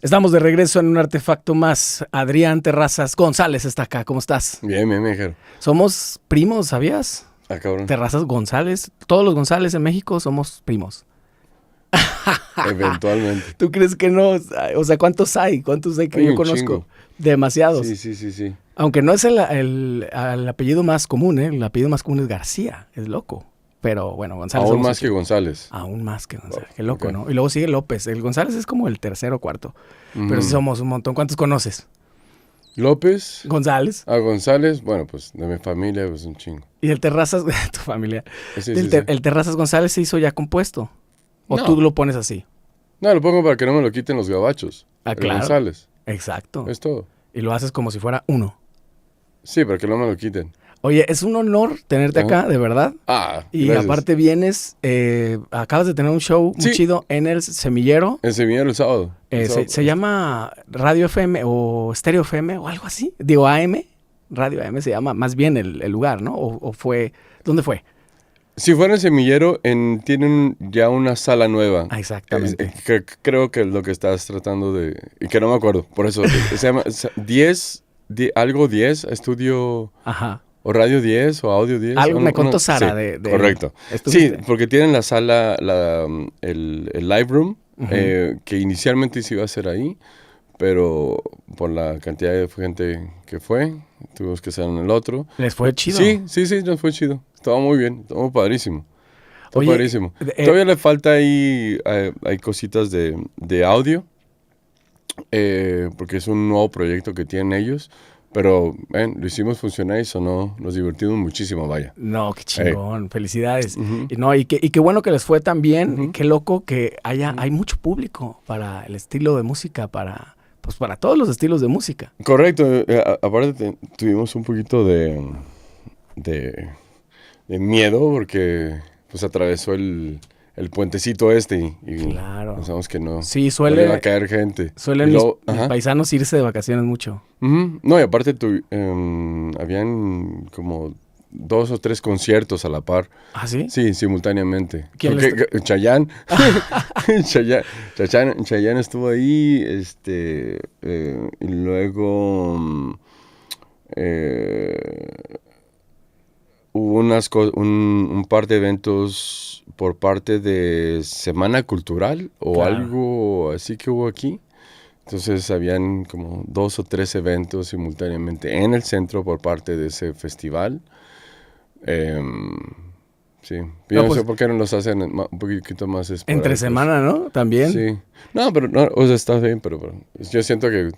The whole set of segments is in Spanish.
Estamos de regreso en un artefacto más. Adrián Terrazas González está acá. ¿Cómo estás? Bien, Jero. Somos primos, ¿sabías? Ah, cabrón. Terrazas González. Todos los González en México somos primos. Eventualmente. ¿Tú crees que no? O sea, ¿cuántos hay? ¿Cuántos hay que Hay yo un conozco? chingo. Demasiados. Sí. Aunque no es el apellido más común, ¿eh? El apellido más común es García. Es loco. Pero bueno, González. Aún más que González. Aún más que González. Qué Oh, loco, okay. ¿no? Y luego sigue López. El González es como el tercero o cuarto. Mm. Pero sí somos un montón. ¿Cuántos conoces? López. González. A González, bueno, pues de mi familia, pues un chingo. Y el Terrazas, tu familia. Sí. El Terrazas González se hizo ya compuesto. ¿O No. tú lo pones así? No, lo pongo para que no me lo quiten los gabachos. Ah, El claro. González. Exacto. Es todo. Y lo haces como si fuera uno. Sí, para que no me lo quiten. Oye, es un honor tenerte Ajá. acá, de verdad. Ah, Y gracias. aparte vienes, acabas de tener un show muy Sí. chido en el Semillero. El semillero el sábado. El sábado. Se llama Radio FM o Stereo FM o algo así. Digo AM. Radio AM se llama más bien el lugar, ¿no? O fue... ¿Dónde fue? Si fuera el semillero, tienen ya una sala nueva. Ah, exactamente. Creo que es lo que estás tratando de... Y que no me acuerdo. Por eso se llama 10, algo 10, estudio... Ajá. O Radio 10 o Audio 10. Algo o me contó Sara sí, de... Correcto. ¿Estuviste? Sí, porque tienen la sala, el live room, Ujú. que inicialmente se iba a hacer ahí, pero por la cantidad de gente que fue, tuvimos que hacer en el otro. ¿Les fue chido? Sí, nos fue chido. Estaba muy bien, estuvo padrísimo. Oye, Padrísimo. Todavía le falta ahí, hay cositas de audio, porque es un nuevo proyecto que tienen ellos. Pero, lo hicimos funcionar y sonó, nos divertimos muchísimo, vaya. No, qué chingón, felicidades. Uh-huh. Y, no, y qué bueno que les fue tan bien, Uh-huh. qué loco que hay mucho público para el estilo de música, para todos los estilos de música. Correcto, aparte tuvimos un poquito de miedo porque pues atravesó el puentecito y Claro. pensamos que no, Sí, no le iba a caer gente. suelen Y luego, mis ajá. paisanos irse de vacaciones mucho. Uh-huh. No, y aparte habían como 2 o 3 conciertos a la par. ¿Ah, sí? Sí, simultáneamente. ¿Quién Chayanne. Chayanne estuvo ahí, y luego hubo un par de eventos por parte de Semana Cultural o Claro. algo así que hubo aquí. Entonces habían como 2 o 3 eventos simultáneamente en el centro por parte de ese festival. Sí. Yo no pues, sé por qué no los hacen un poquito más esporádicos. Entre semana, ¿no? También. Sí. No, pero no, o sea, está bien, pero yo siento que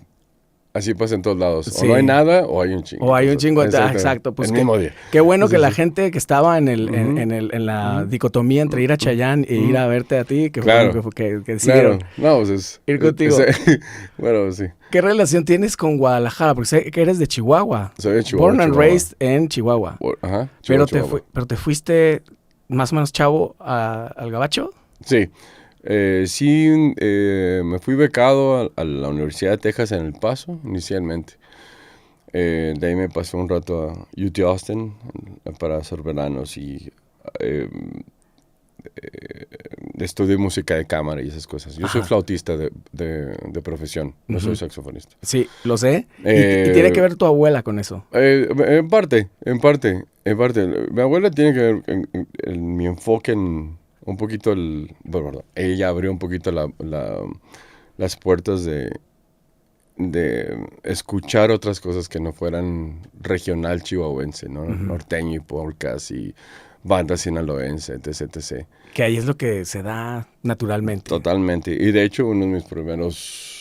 así pasa en todos lados. Sí. O no hay nada o hay un chingo. O hay un Entonces, chingo. exacto. Exacto. Pues el mismo día. Qué bueno que Sí, la sí. gente que estaba en Ujú. en la dicotomía entre ir a Chayanne e ir a verte a ti, que Claro. fue que Claro. decidieron. No, pues es... Ir contigo. Bueno, sí. ¿Qué relación tienes con Guadalajara? Porque sé que eres de Chihuahua. Soy de Chihuahua. Born and Chihuahua. raised en Chihuahua. Ajá. Pero Chihuahua. te fuiste más o menos chavo al Gabacho. Sí. Sí, me fui becado a la Universidad de Texas en El Paso, inicialmente. De ahí me pasé un rato a UT Austin para hacer veranos y estudié música de cámara y esas cosas. Yo soy Ajá. flautista de profesión, no soy Ujú. saxofonista. Sí, lo sé. Y Eh, tiene que ver tu abuela con eso. En parte. Mi abuela tiene que ver en mi enfoque en un poquito bueno, ella abrió un poquito las puertas de escuchar otras cosas que no fueran regional chihuahuense, ¿no? Ujú. Norteño y polcas y bandas sinaloense, etc. Que ahí es lo que se da naturalmente. Totalmente. Y de hecho, uno de mis primeros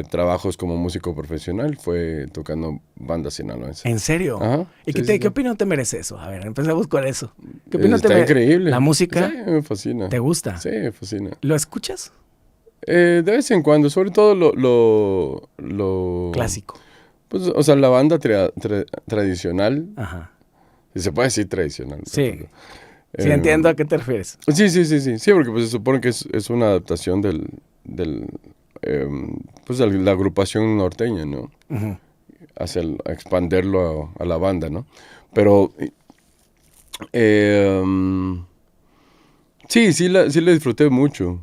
trabajos como músico profesional fue tocando bandas sinaloenses. ¿En serio? Ajá. ¿Y Sí, qué sí. opinión te merece eso? A ver, empecemos con eso. ¿Qué opinión Está increíble. ¿La música Sí, me fascina. te gusta? Sí, me fascina. ¿Lo escuchas? De vez en cuando, sobre todo lo Clásico. Pues, o sea, la banda tradicional, Ajá. si se puede decir tradicional. Sí. Tampoco. Sí, entiendo a qué te refieres. Sí, porque pues, se supone que es una adaptación pues, de la agrupación norteña, ¿no? Ujú. A expanderlo a la banda, ¿no? Pero sí la disfruté mucho.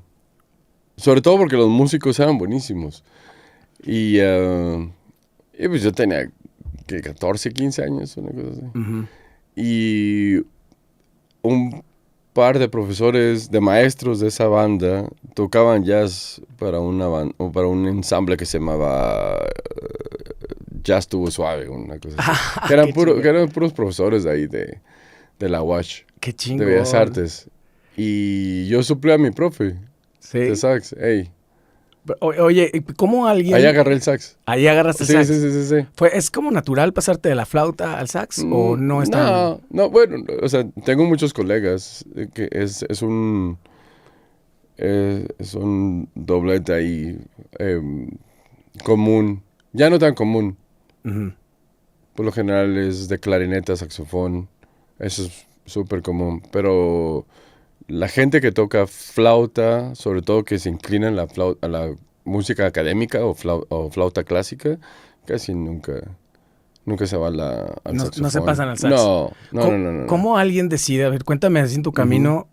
Sobre todo porque los músicos eran buenísimos. Y pues yo tenía, ¿qué? 14, 15 años, una cosa así. Ujú. Y un par de profesores, de maestros de esa banda, tocaban jazz para o para un ensamble que se llamaba Jazz Tubo Suave, una cosa así. Que Qué chingón. que eran puros profesores de ahí, de la UASH, Qué de Bellas chingón. Artes. Y yo suplí a mi profe de Sí. sax. Ey, Oye, ¿cómo ahí alguien... agarré el sax. Ahí agarraste el Sí, sí, sax. sí, sí, sí. ¿Es como natural pasarte de la flauta al sax o no es tan...? No, no, bueno, o sea, tengo muchos colegas que es un doblete ahí común, ya no tan común. Ujú. Por lo general es de clarineta, saxofón, eso es súper común. Pero la gente que toca flauta, sobre todo que se inclina en a la música académica o flauta clásica, casi nunca se va al No se saxofón. pasan al sax. No, no, no, no, no, no. ¿Cómo alguien decide? A ver, cuéntame así en tu Ujú, camino,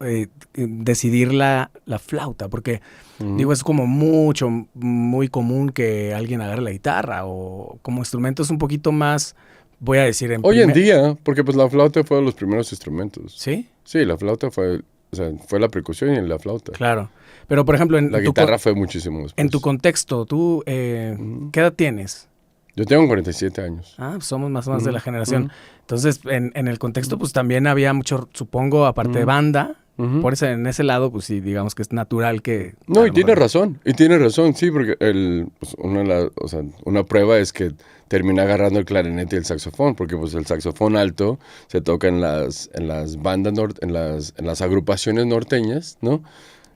decidir la flauta, porque ujú. digo, es como muy común que alguien agarre la guitarra o como instrumento es un poquito más, voy a decir, en Hoy en primer... día, porque pues la flauta fue de los primeros instrumentos. ¿Sí? Sí, la flauta fue, o sea, fue la percusión y la flauta. Claro. Pero, por ejemplo, La guitarra fue muchísimo en tu después. contexto, ¿tú Ujú. qué edad tienes? Yo tengo 47 años. Ah, pues somos más o menos de la Ujú, generación. ujú, Entonces, en el contexto, pues también había mucho, supongo, aparte de ujú, banda. ujú. En ese lado, pues sí, digamos que es natural que a No, lo mejor... y tiene razón, sí, porque pues, o sea, una prueba es que termina agarrando el clarinete y el saxofón, porque pues el saxofón alto se toca en las bandas, en las agrupaciones norteñas, ¿no?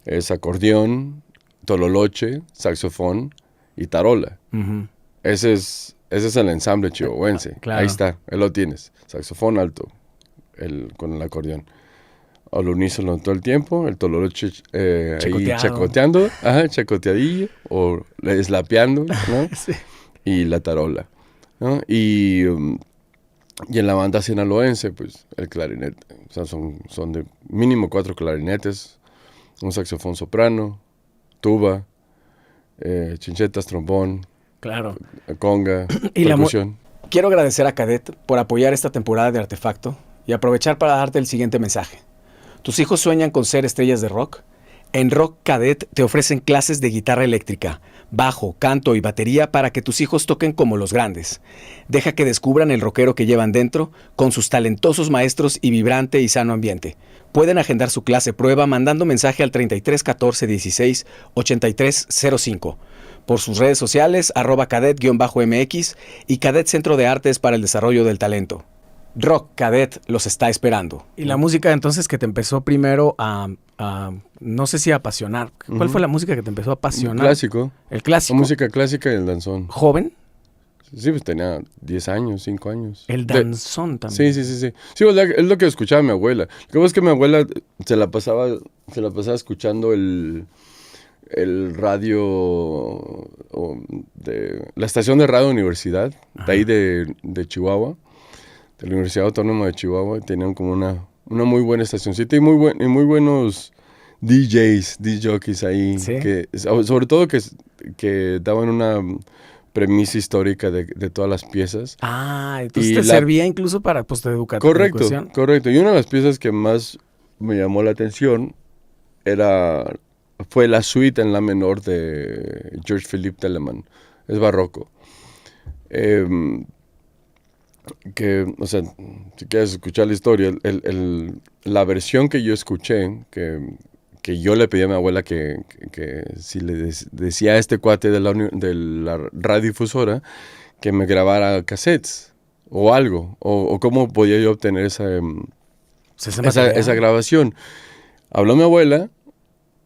Es acordeón, tololoche, saxofón y tarola. Ujú, Ese es el ensamble chihuahuense. Ahí claro. está, ahí lo tienes. Saxofón alto, con el acordeón. Al unísono todo el tiempo, el tololoche ahí Checoteado. chacoteando, ajá, chacoteadillo, o slapeando, ¿no? Sí. Y la tarola, ¿no? Y en la banda sinaloense, pues, el clarinete. O sea, son de mínimo 4 clarinetes, un saxofón soprano, tuba, chinchetas, trombón, Claro. conga, Y percusión. quiero agradecer a Cadet por apoyar esta temporada de Artefacto y aprovechar para darte el siguiente mensaje. ¿Tus hijos sueñan con ser estrellas de rock? En Rock Cadet te ofrecen clases de guitarra eléctrica, bajo, canto y batería para que tus hijos toquen como los grandes. Deja que descubran el rockero que llevan dentro con sus talentosos maestros y vibrante y sano ambiente. Pueden agendar su clase prueba mandando mensaje al 33 14 16 83 05. Por sus redes sociales, @cadet_mx y Cadet Centro de Artes para el Desarrollo del Talento. Rock Cadet los está esperando. Y la música entonces que te empezó primero no sé si a apasionar. ¿Cuál fue Ujú. la música que te empezó a apasionar? Clásico. El La clásico. música clásica y el danzón. Joven, Sí, pues tenía 10 años, 5 años. el danzón Sí, también. sí, sí, sí. Sí, pues, es lo que escuchaba mi abuela. Lo que pasa es que mi abuela se la pasaba escuchando el radio de la estación de radio Universidad, de ahí Ajá. de Chihuahua, de la Universidad Autónoma de Chihuahua. Tenían como una muy buena estacioncita y muy buenos DJs, jockeys ahí, Sí. sobre todo que daban una premisa histórica de todas las piezas. Ah, entonces Y te la servía incluso para Correcto, educación. correcto. Y una de las piezas que más me llamó la atención fue la suite en la menor de George Philippe Telemann. Es barroco. Em, o sea, si quieres escuchar la historia, la versión que yo escuché, que yo le pedí a mi abuela que si decía a este cuate de la radiodifusora que me grabara cassettes o algo, o cómo podía yo obtener Ese esa material. grabación. Habló mi abuela,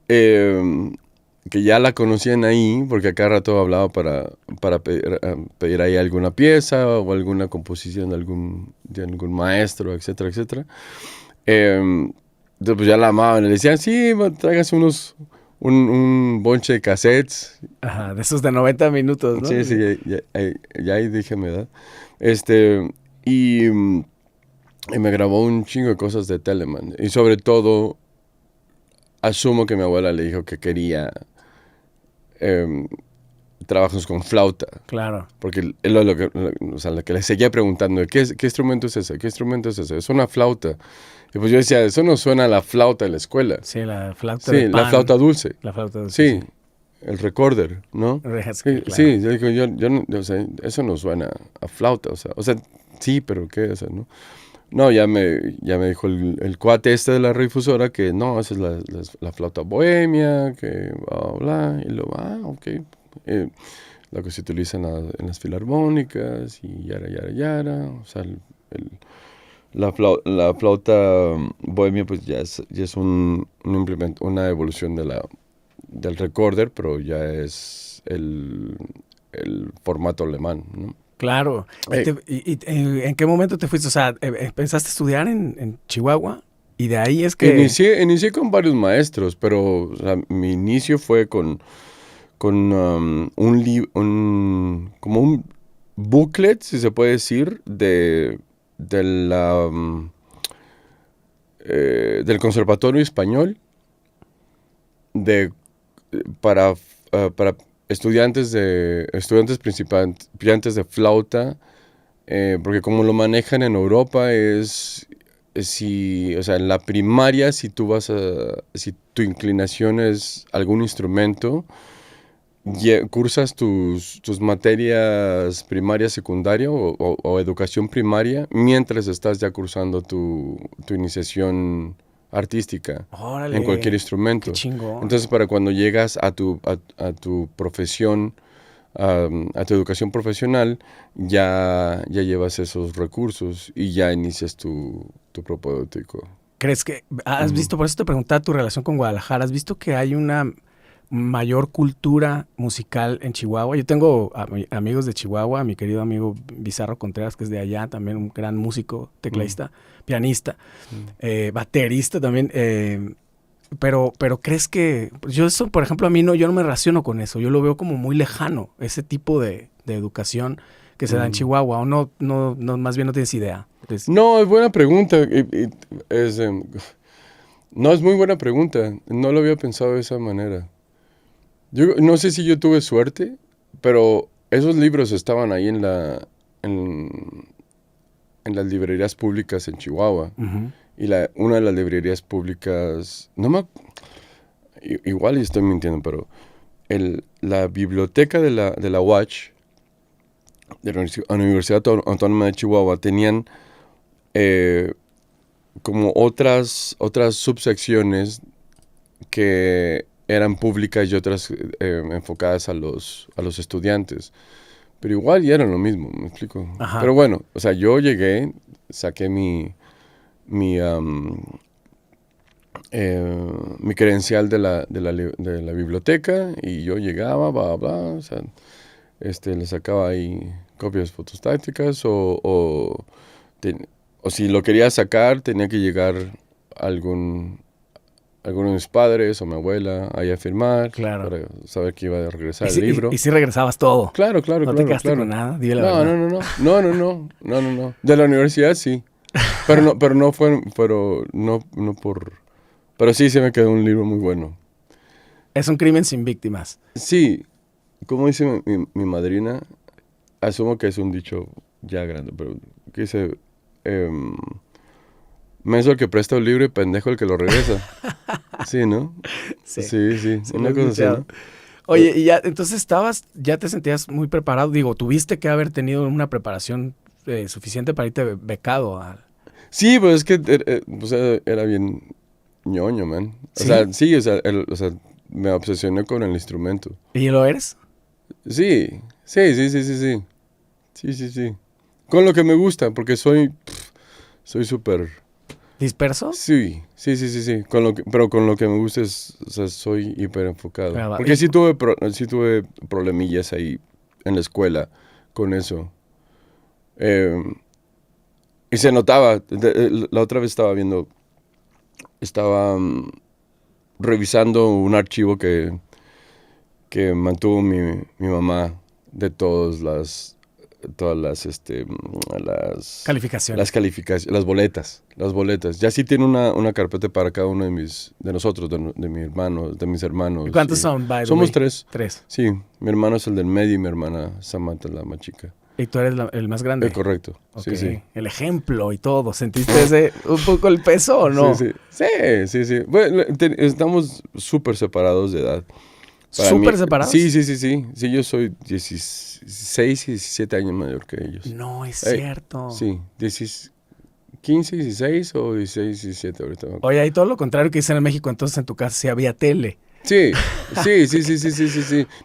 que ya la conocían ahí, porque a cada rato hablaba para pedir ahí alguna pieza o alguna composición de algún maestro, etcétera, etcétera. Entonces pues ya la amaban, le decían, sí, tráigase un bonche de cassettes. Ajá, de esos de 90 minutos, ¿no? Sí, sí, ya ahí dije mi edad. Este, y, mm, y me grabó un chingo de cosas de Telemann. Y sobre todo, asumo que mi abuela le dijo que quería trabajos con flauta. Claro. Porque es o sea, lo que le seguía preguntando, ¿qué instrumento es ese? ¿Qué instrumento es ese? Es una flauta. Y pues yo decía, eso no suena a la flauta de la escuela. Sí, la flauta Sí, de la pan. flauta dulce. La flauta dulce. Sí, el recorder, ¿no? Sí, Claro. sí, yo digo, o sea, eso no suena a flauta, o sea, sí, pero ¿qué? O sea, ¿no? No, ya me dijo el cuate este de la radiodifusora que no, esa es la flauta bohemia, que bla, bla, y luego, ok. La que se utiliza en las filarmónicas y yara, yara, yara. O sea, la flauta bohemia pues ya es un implemento, una evolución del recorder, pero ya es el formato alemán, ¿no? Claro. ¿En qué momento te fuiste? O sea, ¿pensaste estudiar en Chihuahua? Y de ahí es que... Inicié con varios maestros, pero o sea, mi inicio fue con como un booklet, si se puede decir, del Conservatorio Español para principiantes de flauta, porque como lo manejan en Europa o sea, en la primaria, si tu inclinación es algún instrumento, cursas tus materias primaria, secundaria o educación primaria mientras estás ya cursando tu iniciación artística. Órale, en cualquier instrumento. qué chingón. Entonces, para cuando llegas a tu profesión, a tu educación profesional, ya llevas esos recursos y ya inicias tu propedéutico. ¿Crees que has visto, por eso te preguntaba tu relación con Guadalajara, has visto que hay una mayor cultura musical en Chihuahua? Yo tengo amigos de Chihuahua, mi querido amigo Bizarro Contreras, que es de allá, también un gran músico, tecladista, pianista, baterista también. Pero ¿crees que...? Yo eso, por ejemplo, yo no me relaciono con eso. Yo lo veo como muy lejano, ese tipo de educación que se da en Chihuahua. ¿O no, más bien no tienes idea? No, es buena pregunta. No, es muy buena pregunta. No lo había pensado de esa manera. Yo no sé si yo tuve suerte, pero esos libros estaban ahí en las librerías públicas en Chihuahua. Uh-huh. Y una de las librerías públicas, igual estoy mintiendo, pero la biblioteca de la UACH, de la Universidad Autónoma de Chihuahua, tenían como otras subsecciones que eran públicas y otras enfocadas a los estudiantes. Pero igual ya eran lo mismo, ¿me explico? Ajá. Pero bueno, o sea, yo llegué, saqué mi credencial de la biblioteca y yo llegaba, bla, bla, o sea, le sacaba ahí copias fotostáticas o si lo quería sacar tenía que llegar alguno de mis padres o mi abuela ahí a firmar, claro, para saber que iba a regresar el libro. Y si regresabas todo. Claro. ¿No te quedaste con nada? Dile la verdad. No. De la universidad sí. Pero no pero sí se me quedó un libro muy bueno. Es un crimen sin víctimas. Sí, como dice mi madrina, asumo que es un dicho ya grande, pero que dice, menso el que presta un libro y pendejo el que lo regresa. Sí, ¿no? Sí, una cosa así, ¿no? Oye, y ya, entonces ya te sentías muy preparado. Digo, tuviste que haber tenido una preparación suficiente para irte becado. Sí, pues es que era bien ñoño, man. O sea, sí, o sea, me obsesioné con el instrumento. ¿Y lo eres? Sí. Con lo que me gusta, porque soy súper... ¿Disperso? Sí. Pero con lo que me gusta o sea, soy hiper enfocado. Claro, porque sí tuve problemillas ahí en la escuela con eso. Y se notaba. La otra vez estaba revisando un archivo que mantuvo mi mamá de todas todas las Calificaciones. las boletas. Ya sí tiene una carpeta para cada uno de nosotros, de mi hermano, de mis hermanos. ¿Y cuántos sí. son, by the Somos way? 3. 3. Sí, mi hermano es el del medio y mi hermana Samantha, la más chica. Y tú eres el más grande. Correcto, Ok. sí. El ejemplo y todo. ¿Sentiste un poco el peso o no? Sí. Bueno, estamos súper separados de edad. Para ¿Súper mí, separados? Sí, yo soy 16 y 17 años mayor que ellos. No, es Ey, cierto. Sí, 15, 16 o 16, 17 ahorita. Oye, hay todo lo contrario que dicen en México, entonces en tu casa sí había tele. Sí.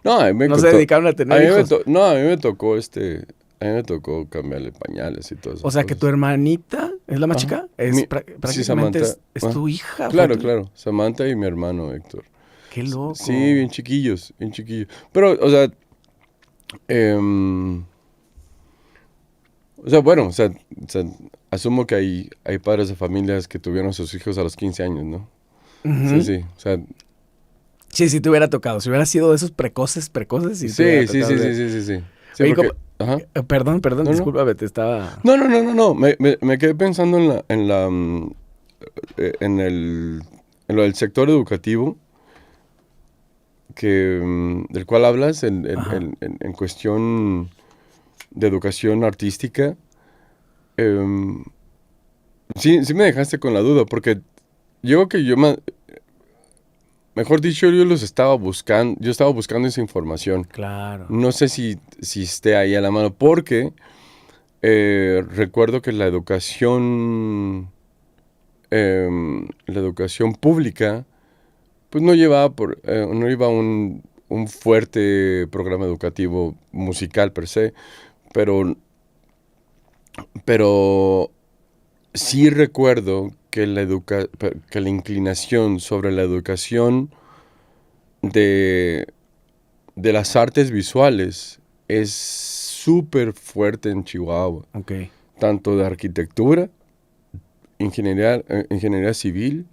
No, a mí No se dedicaron a tener hijos. a mí me tocó a mí me tocó cambiarle pañales y todo eso. O sea, que tu hermanita es la más chica. Sí, Prácticamente Samantha. es tu hija. Claro. Samantha y mi hermano Héctor. Qué loco. Sí, bien chiquillos. Pero, o sea, asumo que hay padres de familias que tuvieron a sus hijos a los 15 años, ¿no? Ujú. Sí, o sea... Sí, te hubiera tocado. Si hubiera sido de esos precoces. Sí. Oye, Porque, ajá. Perdón, No. discúlpame, te estaba... No. Me quedé pensando en lo del sector educativo del cual hablas Ajá. en cuestión de educación artística. Sí me dejaste con la duda, porque yo creo que mejor dicho, yo estaba buscando esa información. Claro. No sé si esté ahí a la mano, porque recuerdo que la educación pública, pues no lleva un fuerte programa educativo musical per se, pero sí recuerdo que la inclinación sobre la educación de las artes visuales es súper fuerte en Chihuahua. Ok. Tanto de arquitectura, ingeniería civil,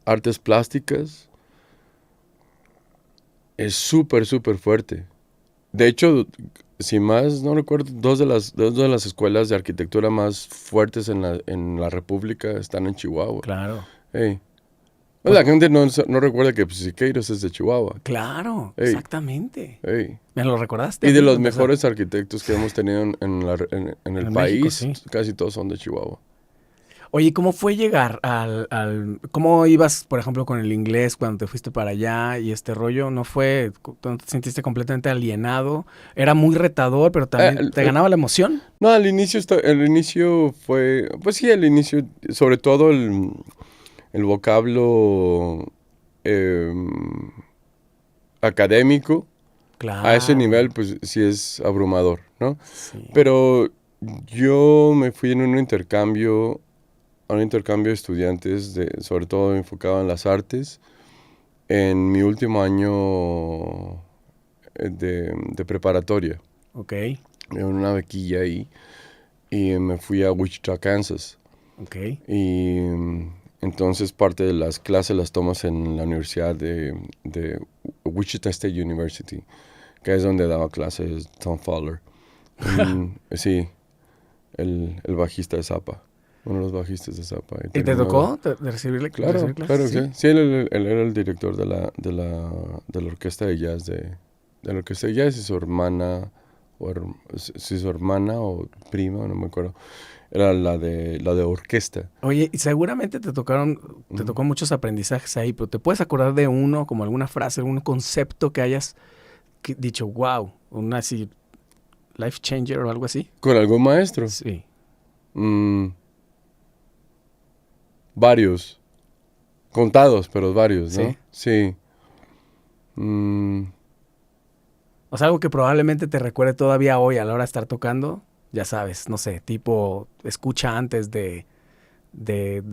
artes plásticas. Es súper fuerte. De hecho, si más no recuerdo, dos de las escuelas de arquitectura más fuertes en la República están en Chihuahua. Claro. Ey. La gente no recuerda que Siqueiros es de Chihuahua. Claro, Ey. Exactamente. Ey. ¿Me lo recordaste? Y de a mí los cuando mejores arquitectos que hemos tenido en el En país, México, sí. casi todos son de Chihuahua. Oye, ¿cómo fue llegar ¿Cómo ibas, por ejemplo, con el inglés cuando te fuiste para allá y este rollo? ¿No te sentiste completamente alienado? Era muy retador, pero también te ganaba la emoción. No, al inicio fue, pues sí, al inicio, sobre todo el vocablo académico, Claro. a ese nivel, pues sí es abrumador, ¿no? Sí. Pero yo me fui a un intercambio de estudiantes, sobre todo enfocado en las artes, en mi último año de preparatoria. Ok, Me dieron una bequilla ahí y me fui a Wichita, Kansas. ok. Y entonces parte de las clases las tomas en la universidad de Wichita State University, que es donde daba clases Tom Fowler. Sí, el bajista de Zappa, uno de los bajistas de Zappa. ¿Y te tocó de recibir Claro clases? que sí. Sí, él era el director de la orquesta de jazz de la orquesta de jazz, y su hermana o prima, no me acuerdo, era la de orquesta. Oye, y seguramente te tocó muchos aprendizajes ahí, pero ¿te puedes acordar de uno, como alguna frase, algún concepto que hayas dicho, wow, una así, life changer o algo así? ¿Con algún maestro? Sí. Varios. Contados, pero varios, ¿no? Sí. O sea, algo que probablemente te recuerde todavía hoy a la hora de estar tocando, ya sabes, no sé, tipo, escucha antes de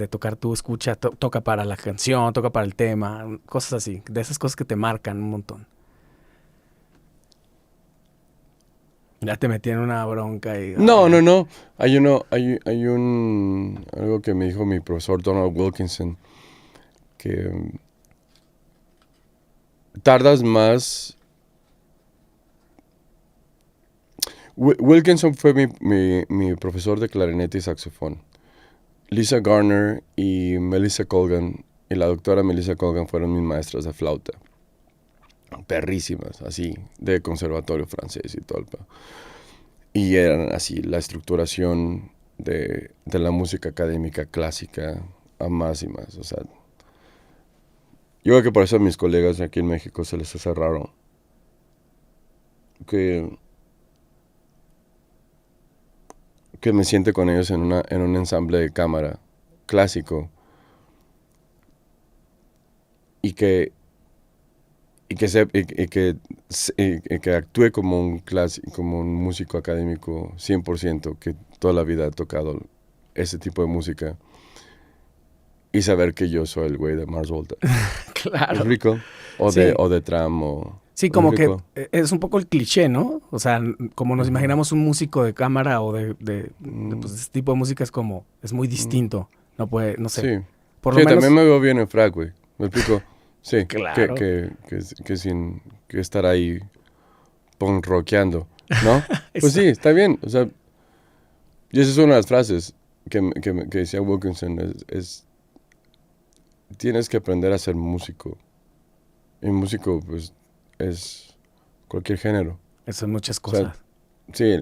tocar tú, escucha, toca para la canción, toca para el tema, cosas así, de esas cosas que te marcan un montón. Ya te metí en una bronca y... No. Hay algo que me dijo mi profesor Donald Wilkinson, que tardas más Wilkinson fue mi profesor de clarinete y saxofón. Lisa Garner y Melissa Colgan y la doctora Melissa Colgan fueron mis maestras de flauta. Perrísimas, así, de conservatorio francés y todo el pedo. Y eran así, la estructuración de la música académica clásica a más y más. O sea, yo creo que por eso a mis colegas aquí en México se les hace raro que me siente con ellos en un ensamble de cámara clásico y que actúe como como un músico académico 100%, que toda la vida ha tocado ese tipo de música, y saber que yo soy el güey de Mars Volta. Claro. ¿Es rico? O Sí. de Tram. Sí, como ¿es que rico? es un poco el cliché, ¿no? O sea, como nos imaginamos un músico de cámara o pues, este tipo de música es muy distinto. No puede, no sé. Sí. Por Sí, lo menos, también me veo bien en frac, güey. ¿Me explico? Sí, claro. que sin que estar ahí punk rockeando, ¿no? Pues sí, está bien. O sea, y esa es una de las frases que decía Wilkinson, tienes que aprender a ser músico. Y músico, pues, es cualquier género. Eso son muchas O sea, cosas. sí,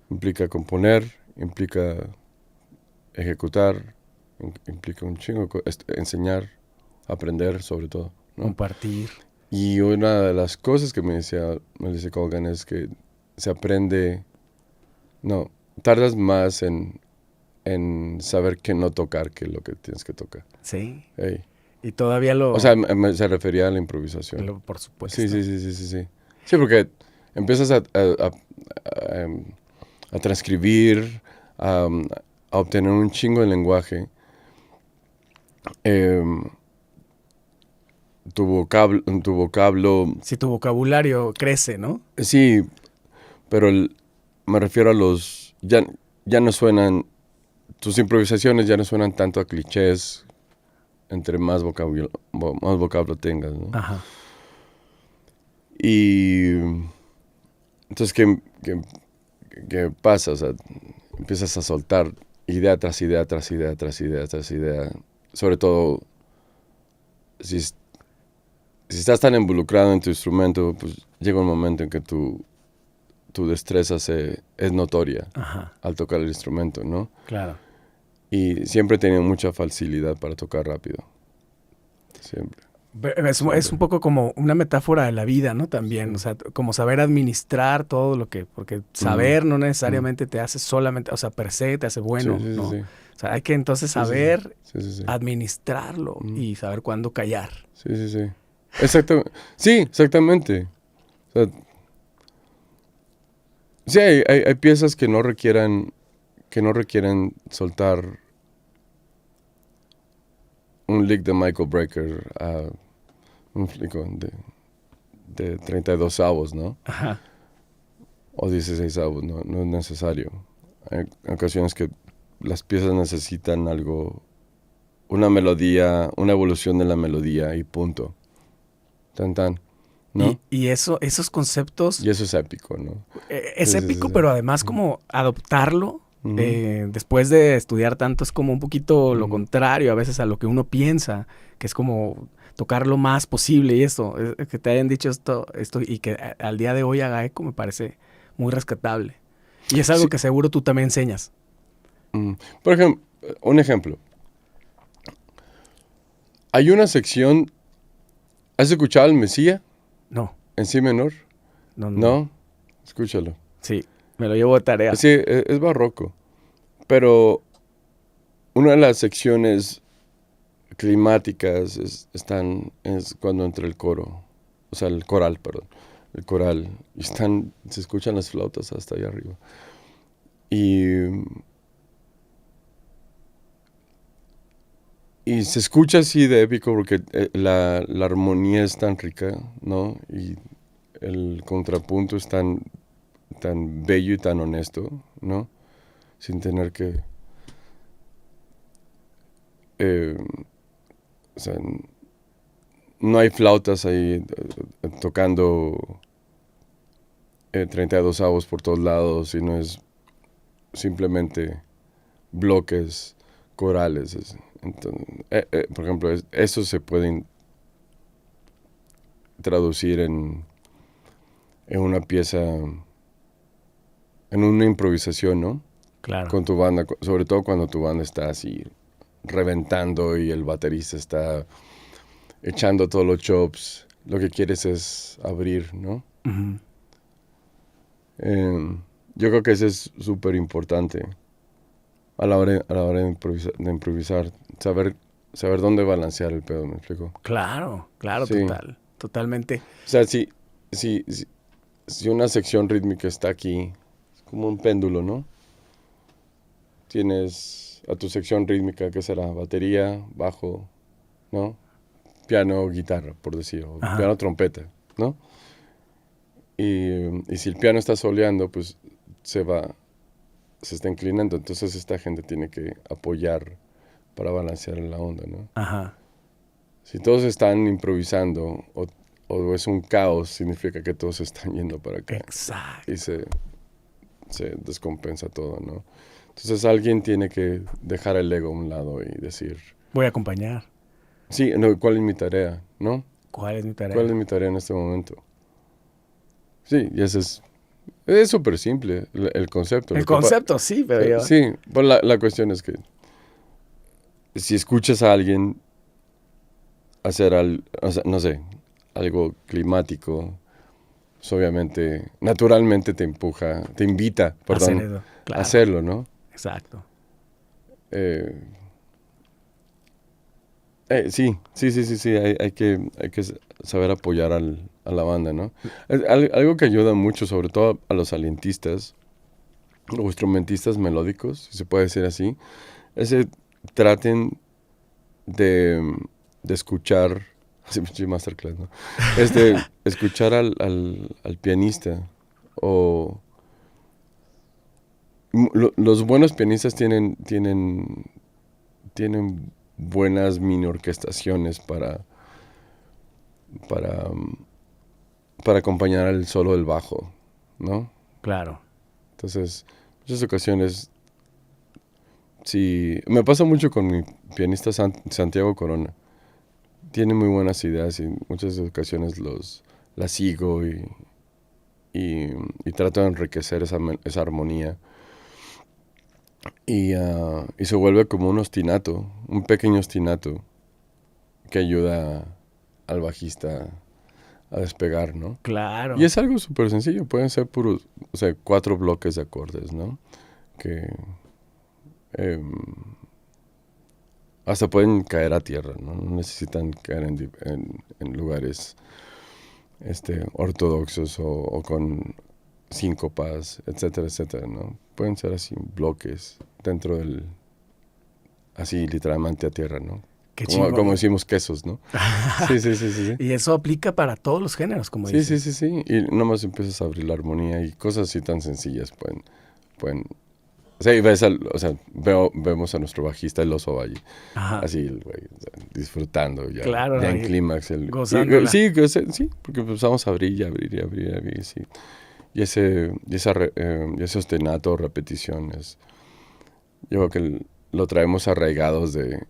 implica componer, implica ejecutar, implica un chingo, enseñar, aprender sobre todo, ¿no? Compartir. Y una de las cosas que me decía Melissa Colgan es que se aprende, no, tardas más en saber qué no tocar que lo que tienes que tocar. Sí. Hey. Y todavía O sea, se refería a la improvisación. por supuesto. Sí. Sí, porque empiezas a transcribir, a obtener un chingo de lenguaje. Tu vocablo, Si tu vocabulario crece, ¿no? sí, pero me refiero a ya no suenan, tus improvisaciones ya no suenan tanto a clichés entre más vocablo tengas, ¿no? Ajá. Y entonces, ¿qué pasa? O sea, empiezas a soltar idea tras idea, tras idea, tras idea, tras idea. Sobre todo, si estás tan involucrado en tu instrumento, pues llega un momento en que tu destreza es notoria. Ajá. Al tocar el instrumento, ¿no? Claro. Y siempre he tenido mucha facilidad para tocar rápido. Siempre. Es un poco como una metáfora de la vida, ¿no? También, o sea, como saber administrar todo lo que, porque saber no necesariamente te hace solamente, o sea, per se te hace bueno, Sí. ¿no? O sea, hay que entonces saber administrarlo y saber cuándo callar. Sí. Exactamente. Sí, exactamente. O sea, sí, hay piezas que no requieran soltar un lick de Michael Brecker a un flico de 32 avos, ¿no? Ajá. O 16 avos, no es necesario. Hay ocasiones que las piezas necesitan algo, una melodía, una evolución de la melodía y punto. Tan, ¿no? Y esos conceptos... Y eso es épico, ¿no? Es épico, pero además como adoptarlo, después de estudiar tanto, es como un poquito lo contrario a veces a lo que uno piensa, que es como tocar lo más posible y eso, que te hayan dicho esto y que al día de hoy haga eco me parece muy rescatable. Y es algo que seguro tú también enseñas. Por ejemplo, un ejemplo. Hay una sección, ¿has escuchado el Mesía? No. ¿En si menor? No. Escúchalo. Sí, me lo llevo de tarea. Sí, es barroco. Pero una de las secciones climáticas es cuando entra el coro. O sea, el coral, perdón. El coral. Y se escuchan las flautas hasta allá arriba. Y se escucha así de épico porque la armonía es tan rica, ¿no? Y el contrapunto es tan bello y tan honesto, ¿no? Sin tener que... o sea, no hay flautas ahí tocando 32 avos por todos lados y no es simplemente bloques corales. Entonces, por ejemplo, eso se puede traducir en una pieza, en una improvisación, ¿no? Claro. Con tu banda, sobre todo cuando tu banda está así reventando y el baterista está echando todos los chops. Lo que quieres es abrir, ¿no? Ujú. Yo creo que eso es súper importante a la hora de improvisar, saber dónde balancear el pedo, ¿me explico? Claro, claro, Sí. totalmente. O sea, si una sección rítmica está aquí, es como un péndulo, ¿no? Tienes a tu sección rítmica, que será batería, bajo, ¿no? Piano, guitarra, por decir, o Ajá. piano, trompeta, ¿no? Y si el piano está soleando, pues se está inclinando. Entonces esta gente tiene que apoyar para balancear la onda, ¿no? Ajá. Si todos están improvisando o es un caos, significa que todos están yendo para acá. Exacto. Y se descompensa todo, ¿no? Entonces alguien tiene que dejar el ego a un lado y decir, Voy a acompañar. sí, no, ¿cuál es mi tarea? ¿No? ¿Cuál es mi tarea? ¿Cuál es mi tarea en este momento? Sí, y eso es súper simple, el concepto. El concepto, sí, pero yo... Sí, bueno, la cuestión es que si escuchas a alguien hacer, o sea, no sé, algo climático, pues obviamente, naturalmente te invita, hacer perdón, eso, a claro. hacerlo, ¿no? Exacto. Eh, sí, hay que saber apoyar a la banda, ¿no? Algo que ayuda mucho, sobre todo a los alientistas o instrumentistas melódicos, si se puede decir así, es que traten de escuchar, así pinche masterclass, ¿no? Escuchar al pianista o... Los buenos pianistas tienen buenas mini orquestaciones para, para acompañar al solo del bajo, ¿no? Claro. Entonces, muchas ocasiones, sí, me pasa mucho con mi pianista Santiago Corona. Tiene muy buenas ideas y muchas ocasiones las sigo y trato de enriquecer esa armonía. Y se vuelve como un ostinato, un pequeño ostinato que ayuda al bajista a despegar, ¿no? Claro. Y es algo súper sencillo, pueden ser puros, o sea, 4 bloques de acordes, ¿no? Que em, hasta pueden caer a tierra, ¿no? No necesitan caer en lugares ortodoxos o con síncopas, etcétera, etcétera, ¿no? Pueden ser así bloques dentro así literalmente a tierra, ¿no? Qué Como chingón. decimos quesos, ¿no? Sí. Y eso aplica para todos los géneros, como Sí. dices. Y nomás empiezas a abrir la armonía y cosas así tan sencillas pueden. O sea, vemos a nuestro bajista, el Oso Valle, Ajá. así, el güey, o sea, disfrutando ya, Claro, ya en y clímax. gozándola. Sí, porque empezamos a abrir y abrir, sí. Y ese ostinato, repeticiones, yo creo que lo traemos arraigados de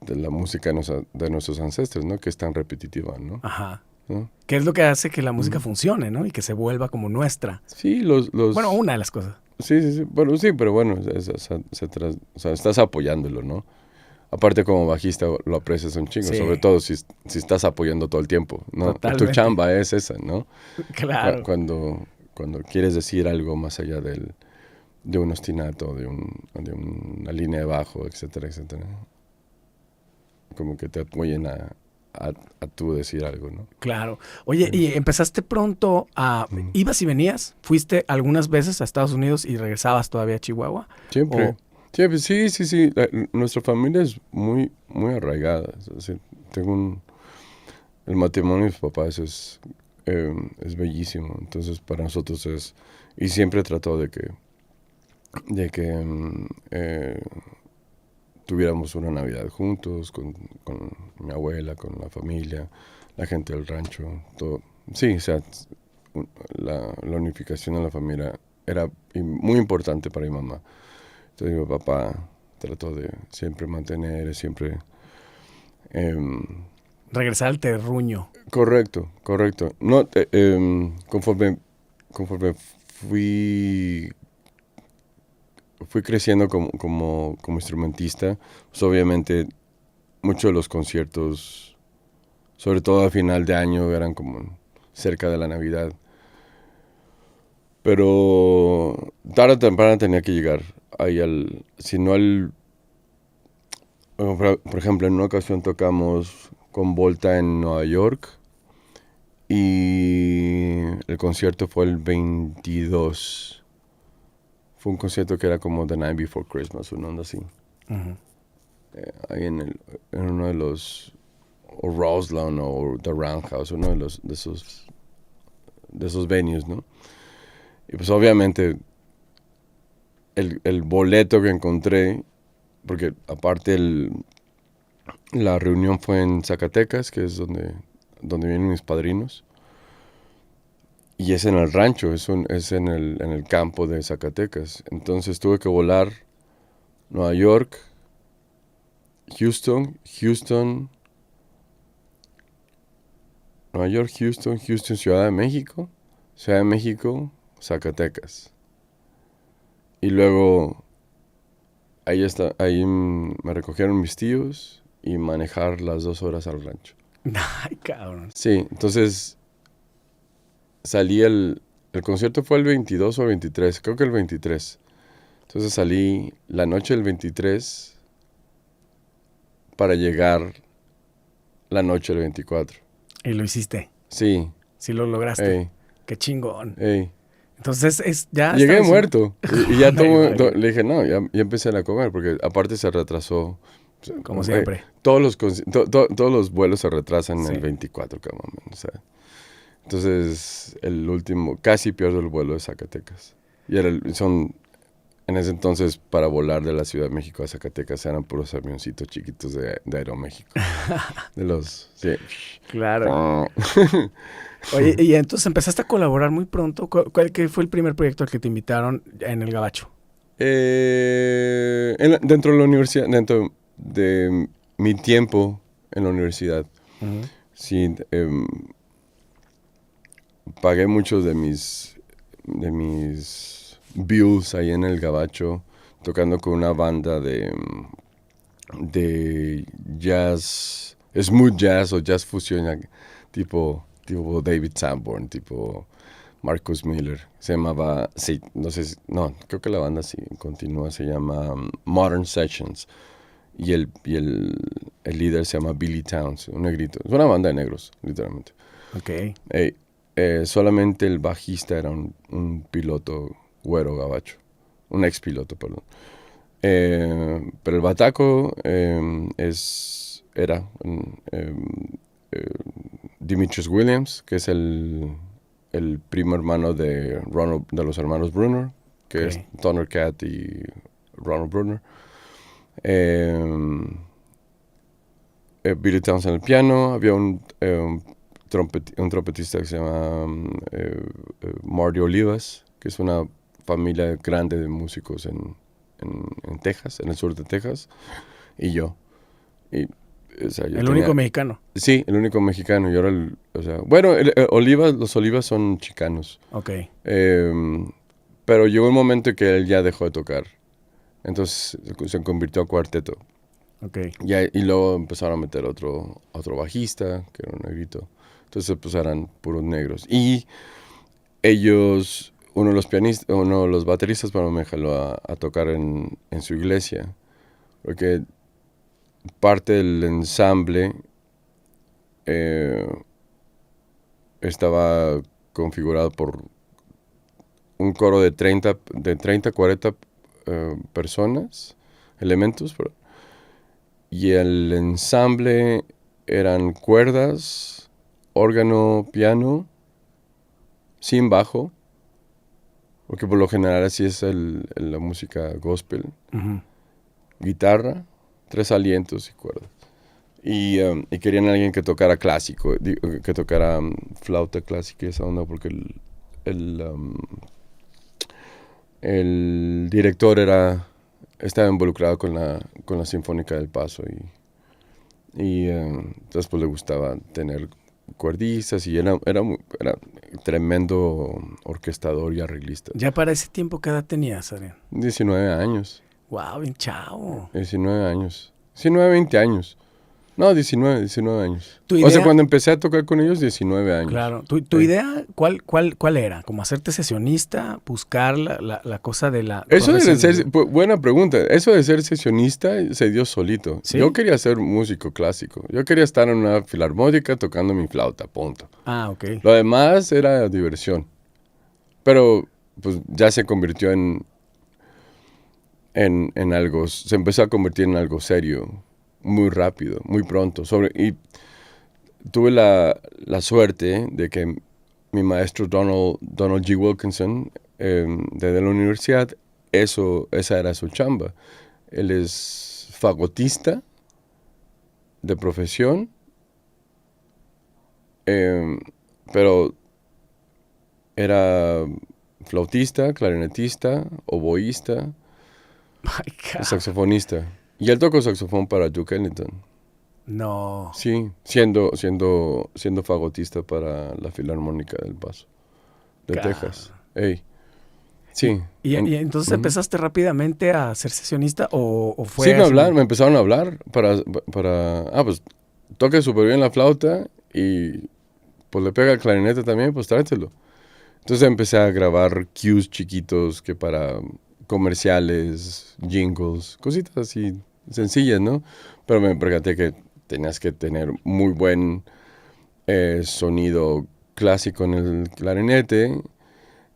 la música de nuestros ancestros, ¿no? Que es tan repetitiva, ¿no? Ajá. ¿No? ¿Qué es lo que hace que la música Ujú. funcione, ¿no? Y que se vuelva como nuestra. Sí, Bueno, una de las cosas. Sí. Bueno, sí, pero bueno, o sea, estás apoyándolo, ¿no? Aparte como bajista lo aprecias un chingo, Sí. sobre todo si estás apoyando todo el tiempo, ¿no? Totalmente. Tu chamba es esa, ¿no? Claro. Cuando quieres decir algo más allá de un ostinato, de una línea de bajo, etcétera, etcétera. Como que te apoyen a tú decir algo, ¿no? Claro. Oye, y empezaste pronto a... ¿Ibas y venías? ¿Fuiste algunas veces a Estados Unidos y regresabas todavía a Chihuahua? Siempre. O- Sí. Nuestra familia es muy, muy arraigada. O sea, el matrimonio de mis papás es bellísimo. Entonces, para nosotros es... Y siempre trató de que tuviéramos una Navidad juntos, con mi abuela, con la familia, la gente del rancho, todo. Sí, o sea, la unificación de la familia era muy importante para mi mamá. Entonces mi papá trató de siempre mantener, siempre... regresar al terruño. Correcto. No, conforme fui creciendo como instrumentista, pues obviamente muchos de los conciertos, sobre todo a final de año, eran como cerca de la Navidad. Pero tarde o temprano tenía que llegar ahí si no por ejemplo, en una ocasión tocamos con Volta en Nueva York y el concierto fue el 22. Fue un concierto que era como The Night Before Christmas, una onda así. Uh-huh. Ahí en uno de los, o Roseland o The Roundhouse, uno de esos venues, ¿no? Y pues obviamente el boleto que encontré, porque aparte la reunión fue en Zacatecas, que es donde vienen mis padrinos, y es en el rancho, es en el campo de Zacatecas. Entonces tuve que volar Nueva York, Houston, Nueva York, Houston, Ciudad de México, Zacatecas. Y luego ahí me recogieron mis tíos y manejar las 2 horas al rancho. Ay, cabrón. Sí, entonces salí el concierto fue el 22 o 23, creo que el 23. Entonces salí la noche del 23 para llegar la noche del 24. Y lo hiciste. Sí. Sí lo lograste. Ey. Qué chingón. Ey. Entonces ya... Llegué muerto. Y ya Vale. le dije, no, ya empecé a comer, porque aparte se retrasó. Como siempre. Todos los vuelos se retrasan Sí. el 24, cabrón. O sea, entonces, el último, casi pierdo el vuelo de Zacatecas. Y en ese entonces, para volar de la Ciudad de México a Zacatecas, eran puros avioncitos chiquitos de Aeroméxico. Sí. Claro. Oye, y entonces empezaste a colaborar muy pronto. ¿Qué fue el primer proyecto al que te invitaron en el Gabacho? Dentro de la universidad, dentro de mi tiempo en la universidad, Uh-huh. sí, pagué muchos de mis bills ahí en el Gabacho, tocando con una banda de jazz, smooth jazz o jazz fusion, tipo David Sanborn, tipo Marcus Miller. Se llamaba, sí, creo que la banda sí continúa, se llama Modern Sessions. Y el líder se llama Billy Towns, un negrito. Es una banda de negros, literalmente. Ok. Solamente el bajista era un piloto güero gabacho. Un ex piloto, perdón. Pero el bataco era Demetrius Williams, que es el primo hermano de los hermanos Brunner, que es Thundercat y Ronald Brunner. Billy Towns en el piano. Había un trompetista que se llama Marty Olivas, que es una familia grande de músicos en Texas, en el sur de Texas, y yo. El único mexicano. Sí, el único mexicano. Y ahora, los Olivas son chicanos. Ok. Pero llegó un momento en que él ya dejó de tocar. Entonces se convirtió a cuarteto. Okay. Y luego empezaron a meter otro bajista, que era un negrito. Entonces pues eran puros negros. Y ellos, uno de los bateristas, bueno, me jaló a tocar en su iglesia. Porque parte del ensamble estaba configurado por un coro de 30 40 personas, elementos. Y el ensamble eran cuerdas, órgano, piano, sin bajo, porque por lo general así es la música gospel. Uh-huh. Guitarra, 3 alientos y cuerdas. Y querían a alguien que tocara clásico, que tocara flauta clásica y esa onda, porque el, um, el director estaba involucrado con la Sinfónica del Paso y entonces pues le gustaba tener cuerdistas y era tremendo orquestador y arreglista. Ya para ese tiempo, ¿qué edad tenías, Adrián? 19 años. Wow, bien chavo. 19 años. 19, 20 años. No, 19 años. ¿Tu O sea, idea? cuando empecé a tocar con ellos, 19 años. Claro. ¿Tu Sí. idea cuál era? ¿Como hacerte sesionista? ¿Buscar la cosa de la Eso de ser, profesionalidad? buena pregunta. Eso de ser sesionista se dio solito. ¿Sí? Yo quería ser músico clásico. Yo quería estar en una filarmónica tocando mi flauta, punto. Ah, ok. Lo demás era diversión. Pero pues ya se convirtió en algo, se empezó a convertir en algo serio muy rápido, muy pronto. Y tuve la suerte de que mi maestro Donald G. Wilkinson, desde la universidad, esa era su chamba. Él es fagotista de profesión, pero era flautista, clarinetista, oboísta, My God. saxofonista. Y él tocó saxofón para Duke Ellington. No. Sí, siendo fagotista para la Filarmónica del Paso de Ca- Texas. Ey, sí. ¿Y entonces empezaste rápidamente a ser sesionista o fue Sí, así? me empezaron a hablar pues toca súper bien la flauta y pues le pega el clarinete también, pues tráetelo. Entonces empecé a grabar cues chiquitos que para comerciales, jingles, cositas así sencillas, ¿no? Pero me percaté que tenías que tener muy buen sonido clásico en el clarinete.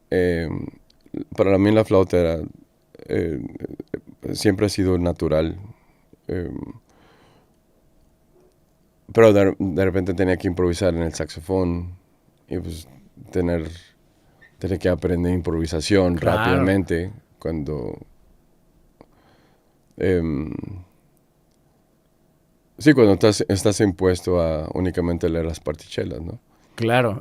Eh, para mí la flauta eh, siempre ha sido natural. eh, pero de repente tenía que improvisar en el saxofón y pues tener que aprender improvisación Claro. rápidamente cuando... em, sí, cuando estás impuesto a únicamente leer las partichelas, ¿no? Claro.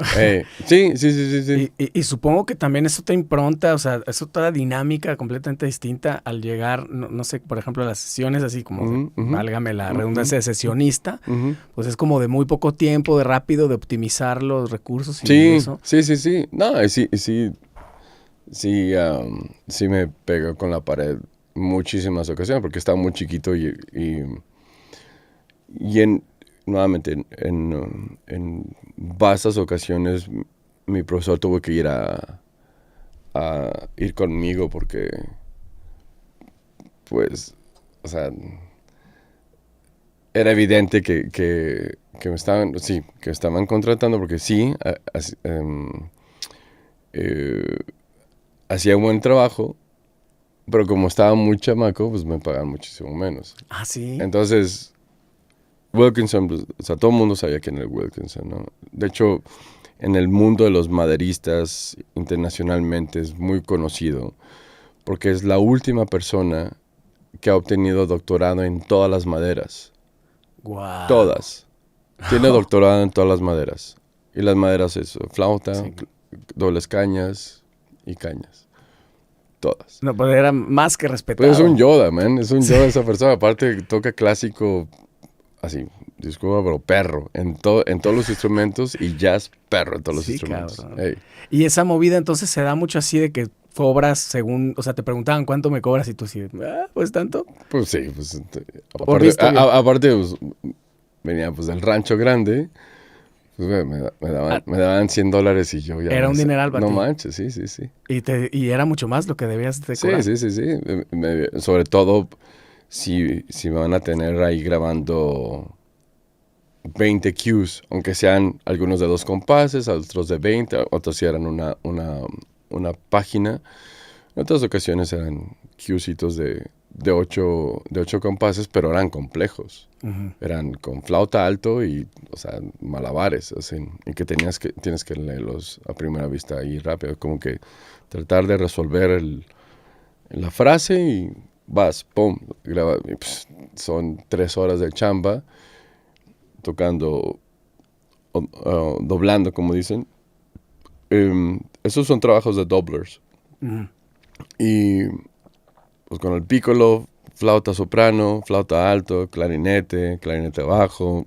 Sí, sí, sí, sí, sí. Y supongo que también es otra impronta, o sea, es otra dinámica completamente distinta al llegar, no sé, por ejemplo, a las sesiones, así como, Ujú, ujú. válgame la redundancia de sesionista, Ujú. pues es como de muy poco tiempo, de rápido, de optimizar los recursos y Sí, eso. sí, sí, sí. No, sí me pegó con la pared muchísimas ocasiones porque estaba muy chiquito y nuevamente en vastas ocasiones mi profesor tuvo que ir a ir conmigo porque pues, o sea, era evidente que me estaban contratando porque sí, hacía buen trabajo, pero como estaba muy chamaco, pues me pagaban muchísimo menos. Ah, sí. Entonces, Wilkinson, pues, o sea, todo el mundo sabía quién era Wilkinson, ¿no? De hecho, en el mundo de los maderistas internacionalmente es muy conocido porque es la última persona que ha obtenido doctorado en todas las maderas. Guau. Todas. Tiene doctorado en todas las maderas. Y las maderas es flauta, Sí. dobles cañas y cañas. Todas. No, pues era más que respetado. Pues es un Yoda, man. Es un Yoda esa persona. Aparte toca clásico, así, disculpa, pero perro. En todos los instrumentos y jazz perro en todos los Sí, instrumentos. cabrón. Ey. Y esa movida entonces se da mucho así de que cobras según, o sea, te preguntaban cuánto me cobras y tú así, pues tanto. Pues sí, pues Por visto bien. aparte pues, venía pues del rancho grande. Pues, güey, me daban $100 y yo ya... Era un dineral para No ti. manches, sí, sí, sí. Y era mucho más lo que debías de Sí, cobrar. sí, sí, sí. Sobre todo si me van a tener ahí grabando 20 cues, aunque sean algunos de 2 compases, otros de 20, otros si eran una página. En otras ocasiones eran cuesitos de 8 compases, pero eran complejos. Ujú. Eran con flauta alto y, o sea, malabares, así, y que tienes que leerlos a primera vista ahí rápido, como que tratar de resolver la frase y vas, pum, graba, y, pues, son 3 horas de chamba, tocando, doblando, como dicen. Esos son trabajos de doublers. Ujú. Y pues con el piccolo, flauta soprano, flauta alto, clarinete bajo,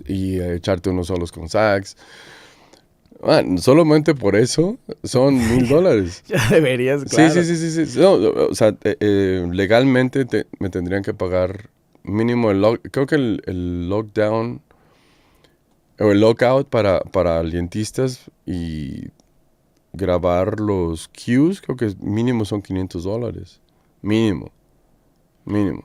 y echarte unos solos con sax. Man, solamente por eso son $1,000. Ya deberías, Sí, claro. sí. No, o sea, legalmente me tendrían que pagar mínimo creo que el lockdown o el lockout para alientistas y grabar los cues, creo que mínimo son $500. Mínimo.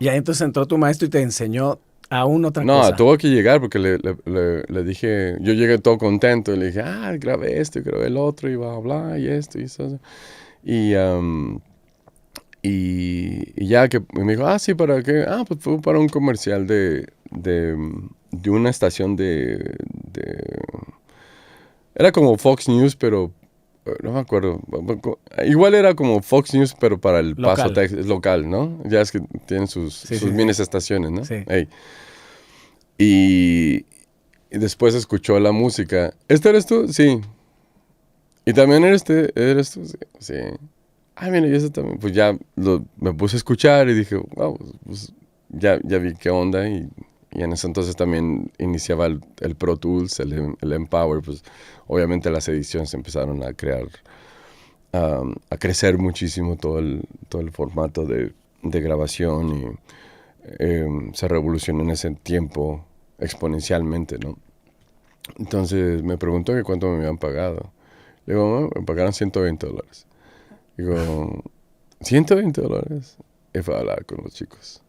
Y ahí entonces entró tu maestro y te enseñó aún otra No, cosa. tuvo que llegar porque le dije, yo llegué todo contento y le dije, grabé esto y grabé el otro y bla, bla, y esto y eso. Y, y ya que me dijo, sí, ¿para qué? Pues fue para un comercial de una estación Era como Fox News, pero no me acuerdo. Igual era como Fox News, pero para El Paso, Local. Texas, local, ¿no? Ya es que tienen sus Sí. minis estaciones, ¿no? Sí. Ey. Y después escuchó la música. ¿Este eres tú? Sí. ¿Y también eres tú? Sí. Sí. Mira, y eso también. Pues ya me puse a escuchar y dije, wow, pues ya vi qué onda. Y en ese entonces también iniciaba el Pro Tools, el Empower. Pues obviamente las ediciones empezaron a crear, a crecer muchísimo todo el formato de grabación y se revolucionó en ese tiempo exponencialmente, ¿no? Entonces me preguntó que cuánto me habían pagado. Le digo, me pagaron $120. Digo, $120. Y fue a hablar con los chicos.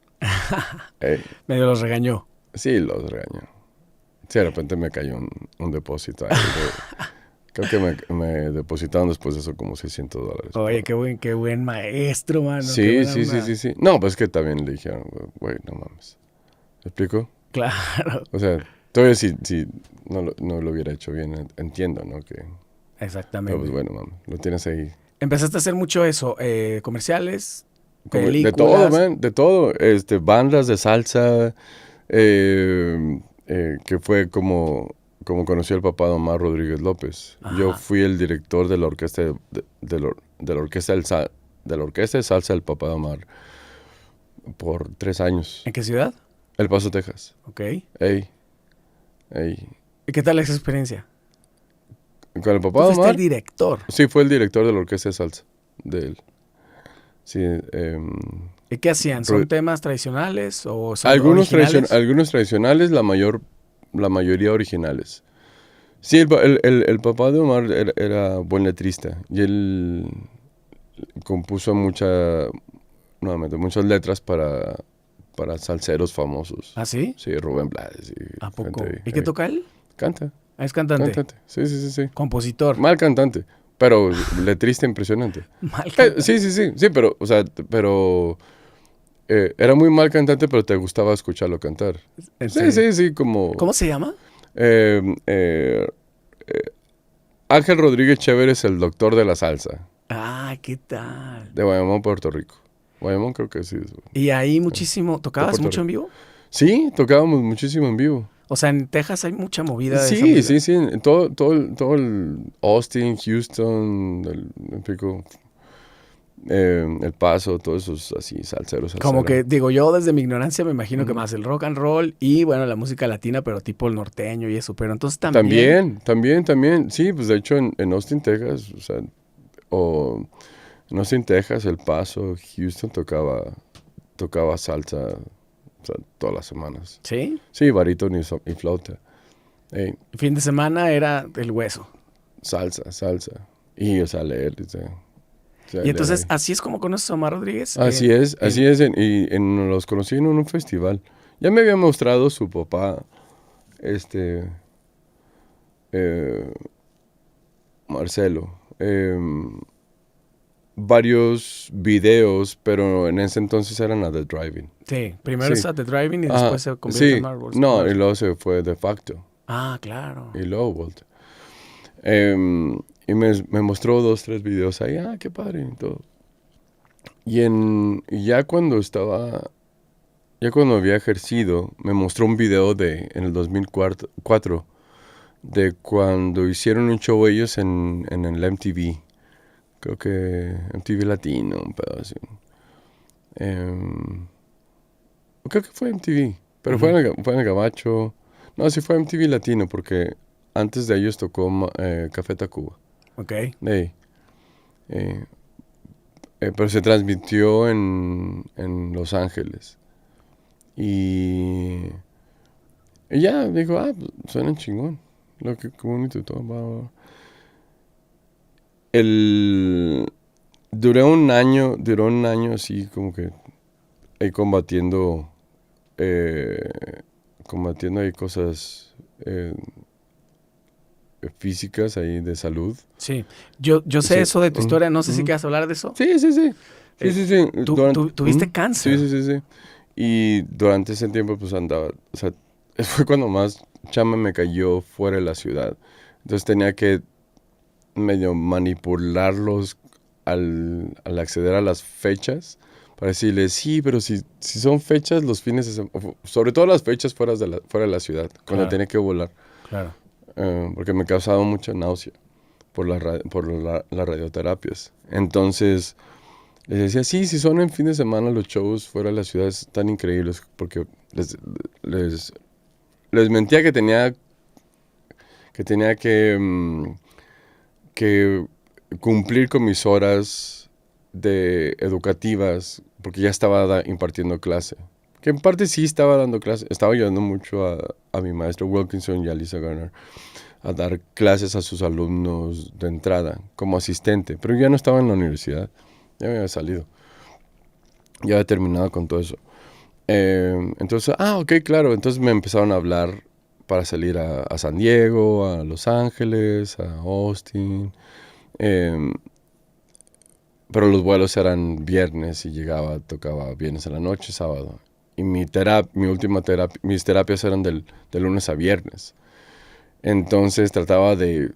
Ey, Medio los regañó. sí, los regañó. Sí, de repente me cayó un depósito ahí. Creo que me depositaron después de eso como $600. Oye, qué buen maestro, mano. Qué Sí, buena sí. onda. No, pues que también le dijeron, güey, no mames. ¿Me explico? Claro, O sea, todavía si no lo hubiera hecho bien, entiendo, ¿no? Pero exactamente. pues bueno, mames, lo tienes ahí. Empezaste a hacer mucho eso, comerciales, De todo, películas. man, de todo. Bandas de salsa, que fue como conocí al papá de Omar Rodríguez López. Yo Ajá. fui el director de la orquesta de la orquesta de la orquesta de salsa del papá de Omar por 3 años. ¿En qué ciudad? El Paso, Texas. Ok. Ey. ¿Y qué tal esa experiencia? Con el Tú papá de fuiste el Omar, director. sí, fue el director de la orquesta de salsa de él. Sí, ¿Y qué hacían? Ro- ¿Son temas tradicionales o son originales? algunos tradicionales, la mayoría originales. Sí, el papá de Omar era buen letrista y él compuso nuevamente, muchas letras para salseros famosos. ¿Ah, sí? Sí, Rubén Blades y ¿A poco? gente ¿Y qué ahí. Toca él? Canta, Ah, es cantante. cantante. Sí. Compositor. Mal cantante, pero letrista impresionante. Mal cantante. Sí, pero, o sea, era muy mal cantante, pero te gustaba escucharlo cantar. ¿En serio? Sí, como ¿Cómo se llama? eh, eh, Ángel Rodríguez Chévere es el doctor de la salsa ¿Qué tal? de Bayamón, Puerto Rico. Bayamón creo que sí. Y ahí muchísimo, De ¿tocabas Puerto mucho Rico. en vivo? Sí, tocábamos muchísimo en vivo. O sea, en Texas hay mucha movida de esa Sí, música. sí, en todo el Austin, Houston, el Pico, El Paso, todos esos así, salseros. Como que, digo, yo desde mi ignorancia me imagino que Ujú. más el rock and roll y, bueno, la música latina, pero tipo el norteño y eso. Pero entonces también... También. Sí, pues de hecho en Austin, Texas, o sea, en Austin, Texas, El Paso, Houston tocaba salsa, o sea, todas las semanas. ¿Sí? Sí, barítono y flauta. Ey, El fin de semana era el hueso. salsa. Y, o sea, leer, o sea, Y entonces, leer. así es como conoces a Omar Rodríguez. Así es. Y los conocí en un festival. Ya me había mostrado su papá, Marcelo, varios videos, pero en ese entonces eran a The Driving. Sí, primero Sí. es The Driving y Ajá, después se convierte sí, en Marvel. no, y luego se fue De Facto, Claro. y luego Volt. Y me mostró 2, 3 videos ahí, qué padre, y todo. Y ya cuando estaba ya cuando había ejercido, me mostró un video en el 2004 de cuando hicieron un show ellos en el MTV. Creo que MTV Latino, un pedazo. Creo que fue MTV, pero fue en el Gabacho. No, sí fue MTV Latino, porque antes de ellos tocó Café Tacuba. Ok. Hey, pero se transmitió en Los Ángeles. Y ya, digo, pues, suena chingón. Qué bonito y todo. Va. Duró un año así como que ahí combatiendo ahí cosas físicas ahí de salud. Sí. Yo sé Sí. eso de tu historia. No sé si quieres hablar de eso. Sí. Sí. Tuviste cáncer. Sí. Y durante ese tiempo pues andaba, o sea, fue cuando más chamba me cayó fuera de la ciudad. Entonces tenía que medio manipularlos al acceder a las fechas para decirles, sí, pero si son fechas los fines de semana, sobre todo las fechas fuera de la ciudad, cuando tenía que volar. Claro. Porque me causaba mucha náusea por las radioterapias. Entonces, les decía, sí, si son en fin de semana los shows fuera de la ciudad están increíbles, porque les mentía que tenía que cumplir con mis horas educativas, porque ya estaba impartiendo clase. Que en parte sí estaba dando clase, estaba ayudando mucho a mi maestro Wilkinson y a Lisa Garner a dar clases a sus alumnos de entrada como asistente, pero ya no estaba en la universidad, ya me había salido, ya había terminado con todo eso. Entonces, ok, claro, entonces me empezaron a hablar para salir a San Diego, a Los Ángeles, a Austin, pero los vuelos eran viernes y tocaba viernes en la noche, sábado. Y mis terapias eran de lunes a viernes. Entonces trataba de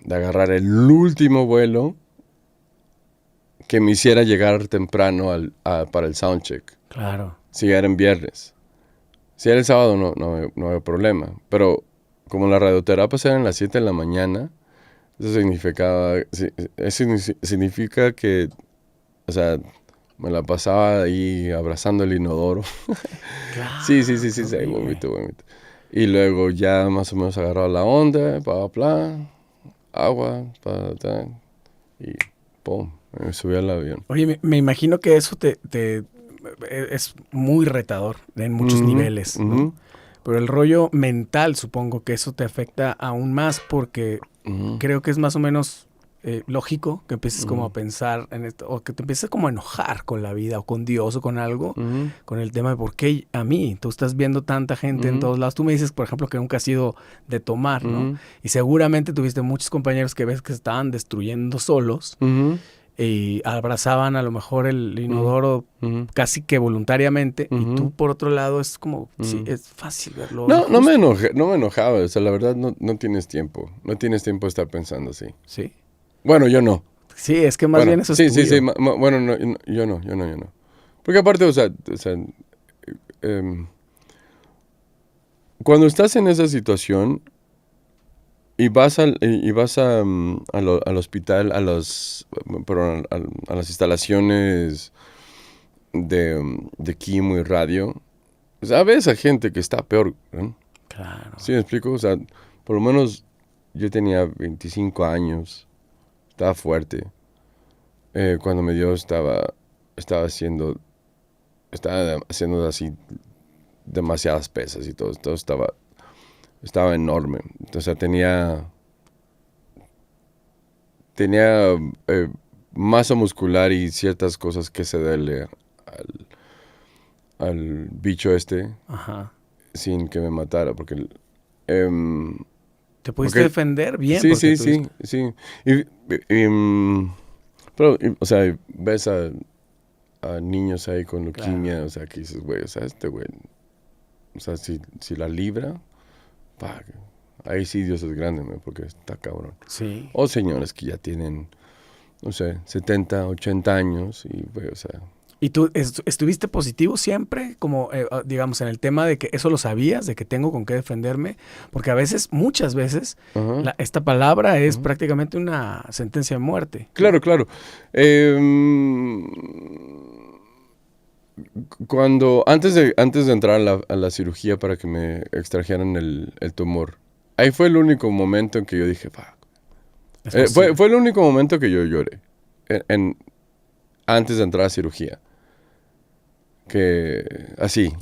agarrar el último vuelo que me hiciera llegar temprano para el soundcheck. Claro. Si era en viernes. Si era el sábado no había problema. Pero como las radioterapias eran las 7 de la mañana, eso significa que, o sea, me la pasaba ahí abrazando el inodoro. Claro. Sí, vomito. Y luego ya más o menos agarraba la onda, agua, y pum, me subí al avión. Oye, me imagino que eso es muy retador en muchos niveles, ¿no? Pero el rollo mental, supongo que eso te afecta aún más porque creo que es más o menos lógico que empieces como a pensar en esto, o que te empieces como a enojar con la vida o con Dios o con algo, con el tema de por qué a mí. Tú estás viendo tanta gente en todos lados. Tú me dices, por ejemplo, que nunca has sido de tomar, ¿no? Y seguramente tuviste muchos compañeros que ves que se estaban destruyendo solos y abrazaban a lo mejor el inodoro casi que voluntariamente, y tú por otro lado es como, sí, es fácil verlo. No me enojaba, o sea, la verdad no tienes tiempo, no tienes tiempo de estar pensando así. Sí. Bueno, yo no. Sí, es que más bien eso es tuyo. Sí, bueno, yo no. Porque aparte, o sea cuando estás en esa situación y vas al hospital, a las instalaciones de quimo y radio, o sea, ves a gente que está peor, ¿no? Claro. ¿Sí me explico? O sea, por lo menos yo tenía 25 años, estaba fuerte. Cuando me dio estaba haciendo así demasiadas pesas y todo estaba enorme. O sea, tenía masa muscular y ciertas cosas que se dele al bicho Ajá. sin que me matara, porque te pudiste defender bien. Sí. Pero, o sea, ves a niños ahí con leucemia, claro. O sea, que dices, güey, o sea, güey, o sea, si la libra, ahí sí Dios es grande, ¿no? Porque está cabrón. Sí. O señores que ya tienen, no sé, 70, 80 años y, güey, o sea... ¿Y tú estuviste positivo siempre? Como, digamos, en el tema de que eso lo sabías, de que tengo con qué defenderme. Porque a veces, muchas veces, Ajá. esta palabra es Ujú. prácticamente una sentencia de muerte. Claro, claro. Antes de entrar a la cirugía para que me extrajeran el tumor, ahí fue el único momento en que yo dije, "Fuck". Es Fue, posible. fue el único momento que yo lloré antes de entrar a cirugía. Que así,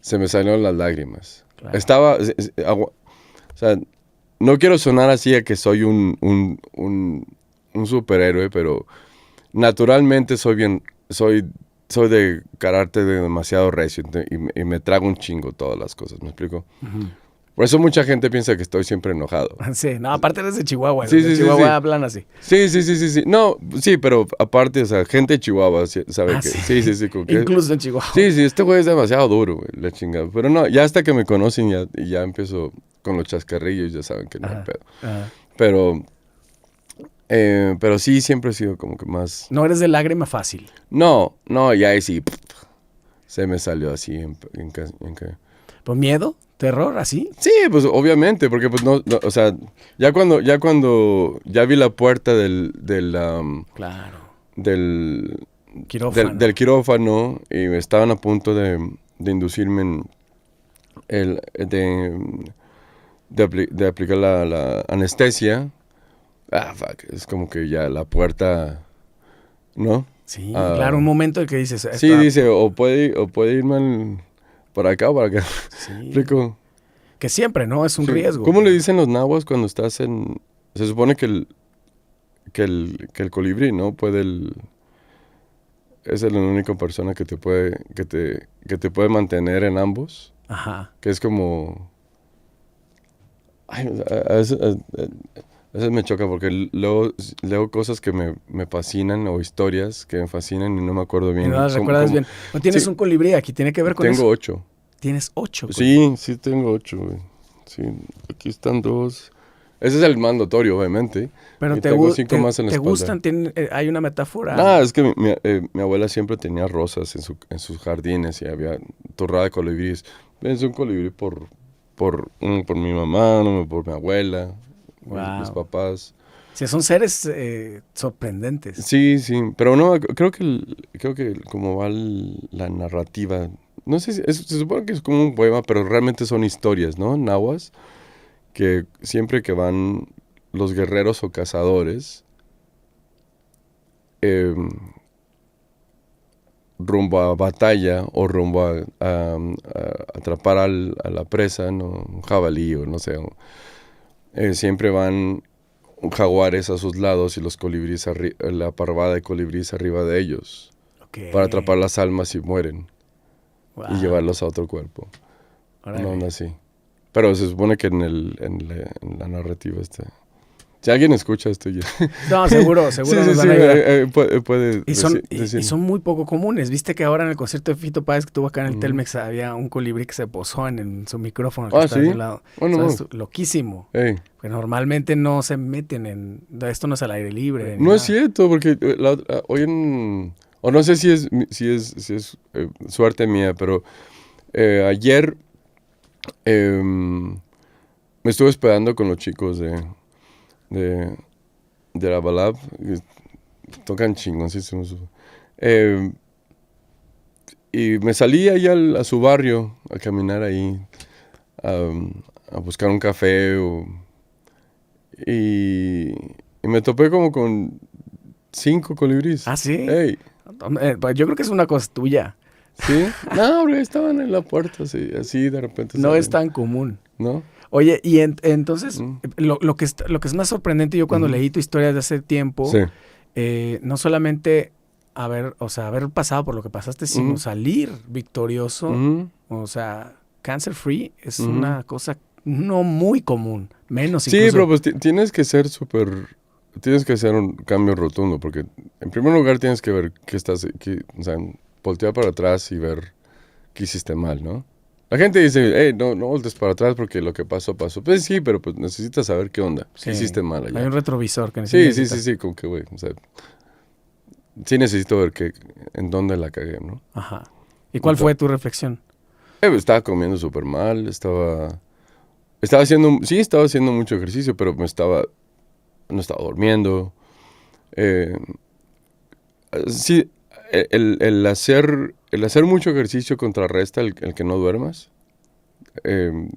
se me salieron las lágrimas. Claro. O sea, no quiero sonar así a que soy un superhéroe, pero naturalmente soy de carácter demasiado recio y me trago un chingo todas las cosas, ¿me explico? Ujú. Por eso mucha gente piensa que estoy siempre enojado. Sí, no, aparte eres de Chihuahua. Sí, Los de sí, sí, Chihuahua sí. hablan así. Sí, sí, sí, sí, sí. No, sí, pero aparte, o sea, gente de Chihuahua sabe Ah, que... sí. Sí, sí, sí, como que... Incluso en Chihuahua. Sí, sí, este güey es demasiado duro, güey, la chingada. Pero no, ya hasta que me conocen ya empiezo con los chascarrillos, ya saben que no hay Ajá, pedo. ajá. Pero sí, siempre he sido como que más... No eres de lágrima fácil. No, ya ahí sí, se me salió así ¿Por miedo? ¿Terror? ¿Así? Sí, pues obviamente, porque pues o sea, ya cuando ya vi la puerta Claro. del, Quirófano. del quirófano y me estaban a punto de inducirme de aplicar la anestesia. Fuck, es como que ya la puerta, ¿no? Sí, Ah, claro, un momento en que dices... sí, dice, o puede irme por acá o por acá. Sí. ¿Explico? Que siempre, ¿no? Es un Sí. riesgo. ¿Cómo le dicen los nahuas cuando estás en... Se supone que el colibrí, ¿no? Es la única persona que te puede mantener en ambos. Ajá. Que es como... Ay, a veces me choca porque luego leo cosas que me fascinan o historias que me fascinan y no me acuerdo Y bien. no las recuerdas bien. No tienes Sí, un colibrí aquí, tiene que ver con tengo eso. 8. Tienes 8 colibríes. Sí, tengo 8, güey. Sí, aquí están 2. Ese es el más notorio, obviamente. Pero Y tengo 5 más en la te espalda. gustan, hay una metáfora. Nada, es que mi abuela siempre tenía rosas en sus jardines y había torrada de colibríes. Es un colibrí por mi mamá, uno por mi abuela, mis Wow. papás. Sí, son seres sorprendentes. Sí, sí, pero no, creo que como va la narrativa, no sé se supone que es como un poema, pero realmente son historias, ¿no? Nahuas, que siempre que van los guerreros o cazadores em, rumbo a batalla o rumbo a atrapar a la presa, ¿no? Un jabalí o no sé, siempre van jaguares a sus lados y los colibríes la parvada de colibríes arriba de ellos Ok. para atrapar las almas y mueren Wow. y llevarlos a otro cuerpo. Órale. Una onda así. Pero se supone que en la narrativa está. Si alguien escucha esto ya. No, seguro Sí, nos sí, van sí, a ayudar. puede Y son, decir. y son muy poco comunes. Viste que ahora en el concierto de Fito Páez que tuvo acá en el Ujú. Telmex había un colibrí que se posó en su micrófono que Ah, está de sí. ese lado. Bueno, ¿Sabes? Loquísimo. Ey, Porque normalmente no se meten en... Esto no es al aire libre. ni no es nada. cierto, porque hoy o no sé si es suerte mía, pero ayer me estuve esperando con los chicos de la Balab. Tocan chingoncísimos. Eh, y me salí ahí a su barrio a caminar ahí, a, a buscar un café. Y me topé como con 5 colibríes. Ah, ¿sí? Ey, Pues yo creo que es una cosa tuya. ¿sí? No, hombre, estaban en la puerta, así de repente No es salen, tan común. ¿no? Oye, y entonces, Mm. lo que es más sorprendente, yo cuando Ujú. leí tu historia de hace tiempo, Sí. no solamente haber pasado por lo que pasaste, sino Ujú. salir victorioso, Ujú. o sea, cancer free es Ujú. una cosa no muy común, menos Sí, incluso. pero pues tienes que ser tienes que hacer un cambio rotundo, porque en primer lugar tienes que ver o sea, voltear para atrás y ver qué hiciste mal, ¿no? La gente dice, hey, no voltees para atrás porque lo que pasó, pasó. Pues sí, pero pues necesitas saber qué onda, Sí, qué hiciste mal hay allá. un retrovisor que Sí, necesitas. sí, como que, güey, o sea, sí necesito ver en dónde la cagué, ¿no? Ajá. ¿Y cuál fue tu reflexión? Estaba comiendo súper mal, estaba haciendo mucho ejercicio, pero no estaba durmiendo. Eh, sí, el hacer mucho ejercicio contrarresta el que no duermas,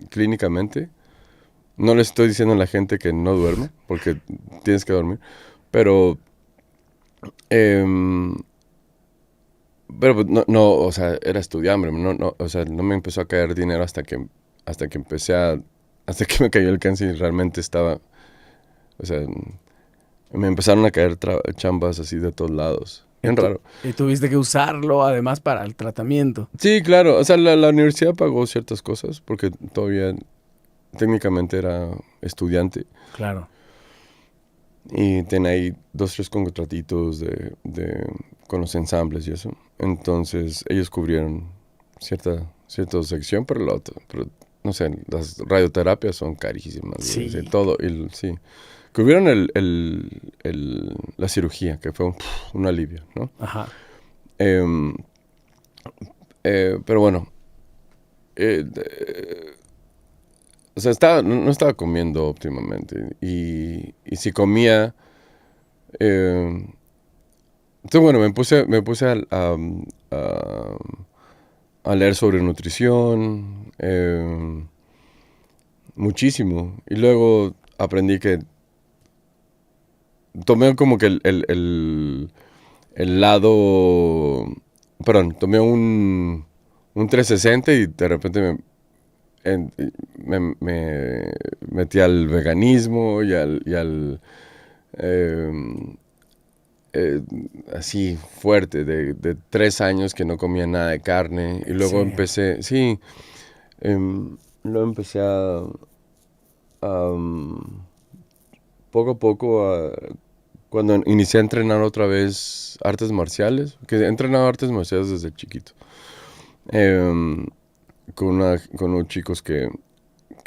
clínicamente. No le estoy diciendo a la gente que no duerma, porque tienes que dormir, pero... em, pero pues, no, o sea, era estudiante, o sea, no me empezó a caer dinero hasta que hasta que me cayó el cáncer y realmente estaba, o sea, me empezaron a caer chambas así de todos lados. Bien raro. Y tuviste que usarlo además para el tratamiento. Sí, claro, o sea, la universidad pagó ciertas cosas porque todavía técnicamente era estudiante. Claro. Y tenía ahí 2, 3 contratitos con los ensambles y eso. Entonces ellos cubrieron cierta sección, pero no sé, las radioterapias son carísimas. Sí. Todo, sí. Cubrieron la cirugía, que fue un alivio, ¿no? Ajá. Pero bueno, o sea, no estaba comiendo óptimamente. Y si comía... entonces, bueno, me puse a leer sobre nutrición, muchísimo. Y luego aprendí que tomé como que el lado... Perdón, tomé un 360 y de repente me metí al veganismo y al así fuerte, de 3 años que no comía nada de carne. Y luego empecé, luego empecé poco a poco, cuando inicié a entrenar otra vez artes marciales, que he entrenado artes marciales desde chiquito, con unos chicos que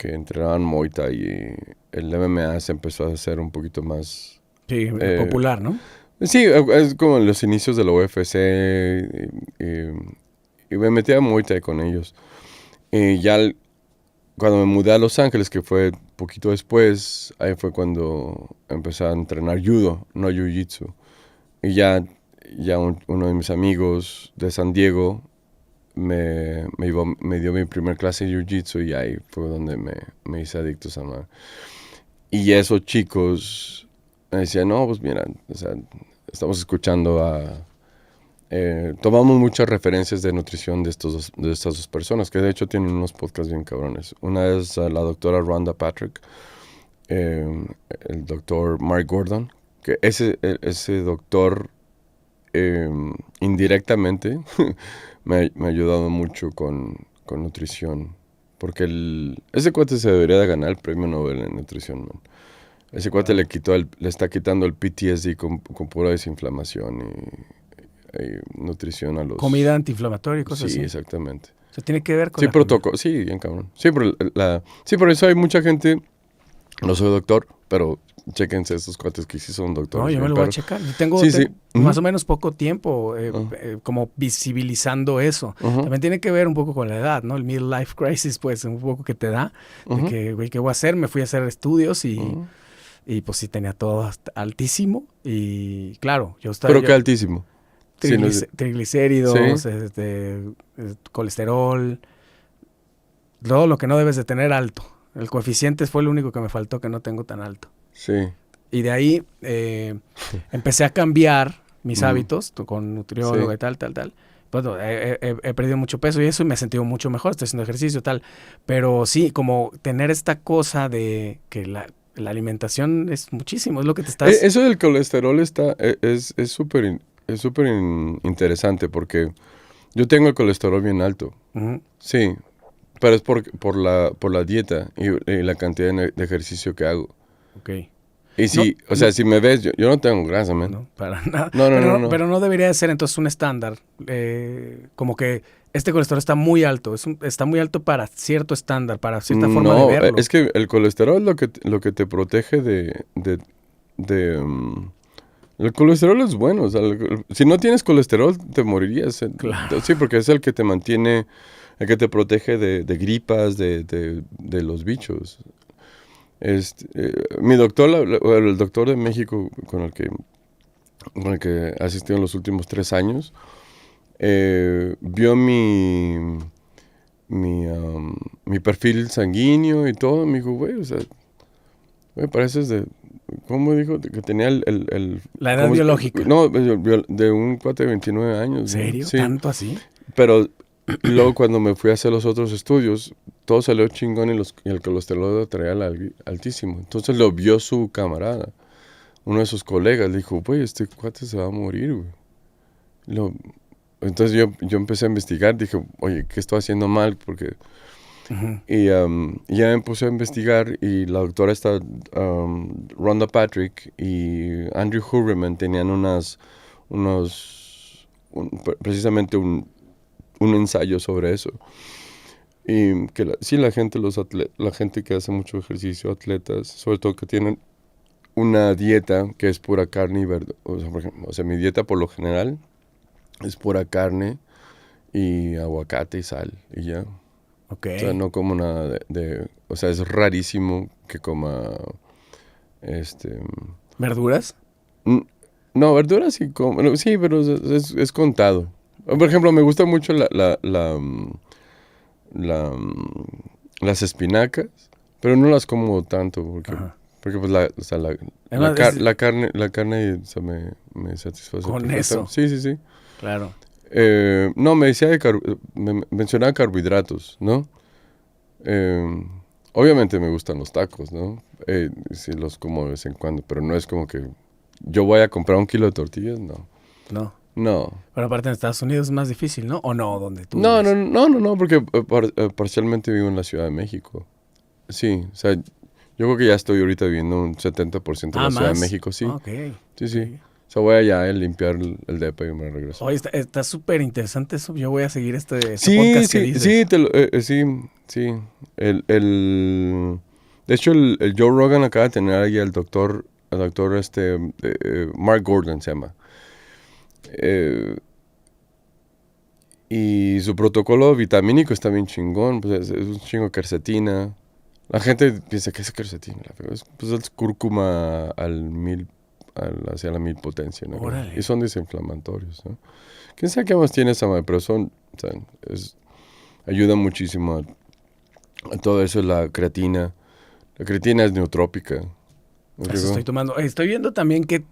entrenaban Muay Thai y el MMA se empezó a hacer un poquito más... Sí, popular, ¿no? Sí, es como en los inicios de la UFC y me metí a Muay Thai con ellos. Y ya cuando me mudé a Los Ángeles, que fue poquito después, ahí fue cuando empecé a entrenar judo, no jiu-jitsu. Y ya uno de mis amigos de San Diego me dio mi primer clase de jiu-jitsu y ahí fue donde me hice adicto a esa madre. Y esos chicos me decían, no, pues mira, o sea, estamos escuchando tomamos muchas referencias de nutrición de estas dos personas, que de hecho tienen unos podcasts bien cabrones. Una es la doctora Rhonda Patrick, el doctor Mark Gordon, que ese doctor indirectamente me ha ayudado mucho con nutrición, porque ese cuate se debería de ganar el premio Nobel en nutrición, man. Ese cuate le está quitando el PTSD con pura desinflamación y nutrición a los... Comida antiinflamatoria y cosas así. Sí, exactamente. O sea, tiene que ver con Sí, protocolo. Sí, bien cabrón. Sí, por eso hay mucha gente... No soy doctor, pero chéquense estos cuates que sí son doctores. No, yo me lo voy a checar. Tengo más o menos poco tiempo como visibilizando eso. También tiene que ver un poco con la edad, ¿no? El midlife crisis, pues, un poco que te da. De que, güey, ¿qué voy a hacer? Me fui a hacer estudios y pues sí tenía todo altísimo. Y claro, yo estaba... ¿Pero qué altísimo? Triglicéridos, colesterol, todo lo que no debes de tener alto. El coeficiente fue lo único que me faltó que no tengo tan alto. Sí. Y de ahí empecé a cambiar mis hábitos con nutriólogo y tal. Bueno, he perdido mucho peso y eso y me he sentido mucho mejor, estoy haciendo ejercicio tal. Pero sí, como tener esta cosa de que la alimentación es muchísimo, es lo que te estás... Eso del colesterol es súper interesante porque yo tengo el colesterol bien alto. Sí. Pero es por la dieta y la cantidad de ejercicio que hago. Ok. Y si me ves, yo no tengo grasa, man. No, para nada. No. Pero no debería de ser entonces un estándar. Como que este colesterol está muy alto. Está muy alto para cierto estándar, para cierta forma de verlo. Es que el colesterol es lo que te protege de El colesterol es bueno. O sea, si no tienes colesterol, te morirías. Claro. Sí, porque es el que te mantiene, el que te protege de gripas, de los bichos. Mi doctor, el doctor de México con el que he asistido en los últimos 3 años, vio mi perfil sanguíneo y todo. Me dijo, güey, o sea, me pareces ¿cómo dijo? Que tenía La edad biológica. No, de un cuate de 29 años. ¿En serio? Sí. ¿Tanto así? Pero luego cuando me fui a hacer los otros estudios, todo salió chingón y el colesterol lo traía altísimo. Entonces lo vio su camarada, uno de sus colegas. Le dijo, güey, este cuate se va a morir, güey. Entonces yo empecé a investigar. Dije, oye, ¿qué estoy haciendo mal? Porque... Y ya me puse a investigar y la doctora Rhonda Patrick y Andrew Huberman tenían precisamente un ensayo sobre eso. Y que sí, la gente que hace mucho ejercicio, atletas, sobre todo que tienen una dieta que es pura carne y verdura. O sea, mi dieta por lo general es pura carne y aguacate y sal y ya. Okay. O sea, no como nada o sea, es rarísimo que coma, ¿Verduras? No, verduras sí como, bueno, sí, pero es contado. Por ejemplo, me gusta mucho las espinacas, pero no las como tanto porque pues o sea, la carne o sea, me satisface. Con eso. Sí, sí, sí. Claro. No, me decía me mencionaba carbohidratos, ¿no? Obviamente me gustan los tacos, ¿no? Sí los como de vez en cuando, pero no es como que yo voy a comprar 1 kilo de tortillas, no. No. No. Pero aparte en Estados Unidos es más difícil, ¿no? ¿O no? Donde tú No, vives. no, porque parcialmente vivo en la Ciudad de México. Sí, o sea, yo creo que ya estoy ahorita viviendo un 70% en la Ciudad de México, sí. Ok. Sí, sí. O sea, voy allá a limpiar el depa y me regreso. Oye, está súper interesante eso. Yo voy a seguir este Sí, podcast que sí, dices. sí, sí. De hecho, el Joe Rogan acaba de tener ahí al doctor Mark Gordon se llama. Y su protocolo vitamínico está bien chingón. Pues es un chingo de quercetina. La gente piensa que es quercetina. Pues es cúrcuma hacia la 1000 potencia, ¿no? Órale. Y son desinflamatorios, ¿no? ¿Quién sabe qué más tiene esa madre? Pero ayuda muchísimo a todo eso, la creatina. La creatina es neutrópica. Eso estoy tomando. Estoy viendo también que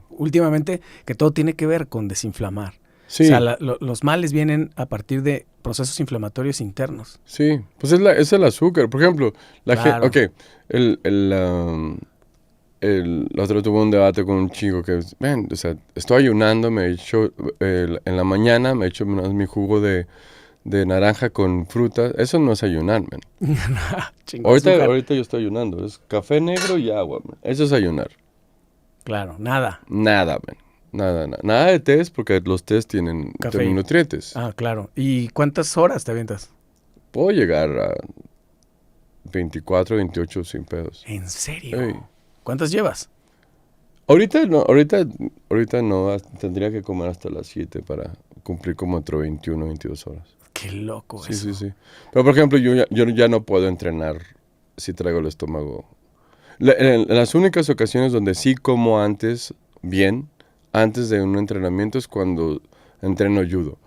últimamente que todo tiene que ver con desinflamar. Sí. O sea, los males vienen a partir de procesos inflamatorios internos. Sí, pues es el azúcar. Por ejemplo, Claro. gente... Ok, la otra tuve un debate con un chico que, o sea, estoy ayunando, en la mañana me echo mi jugo de naranja con fruta. Eso no es ayunar, man. Ahorita yo estoy ayunando. Es café negro y agua, man. Eso es ayunar. Claro, nada. Nada, man. Nada de tés porque los tés tienen nutrientes. Ah, claro. ¿Y cuántas horas te avientas? Puedo llegar a 24, 28 sin pedos. ¿En serio? Hey. ¿Cuántas llevas? Ahorita no, tendría que comer hasta las 7 para cumplir como entre 21 y 22 horas. Qué loco Sí, eso. sí. Pero por ejemplo, yo ya no puedo entrenar si traigo el estómago. En las únicas ocasiones donde sí como bien, antes de un entrenamiento es cuando entreno judo.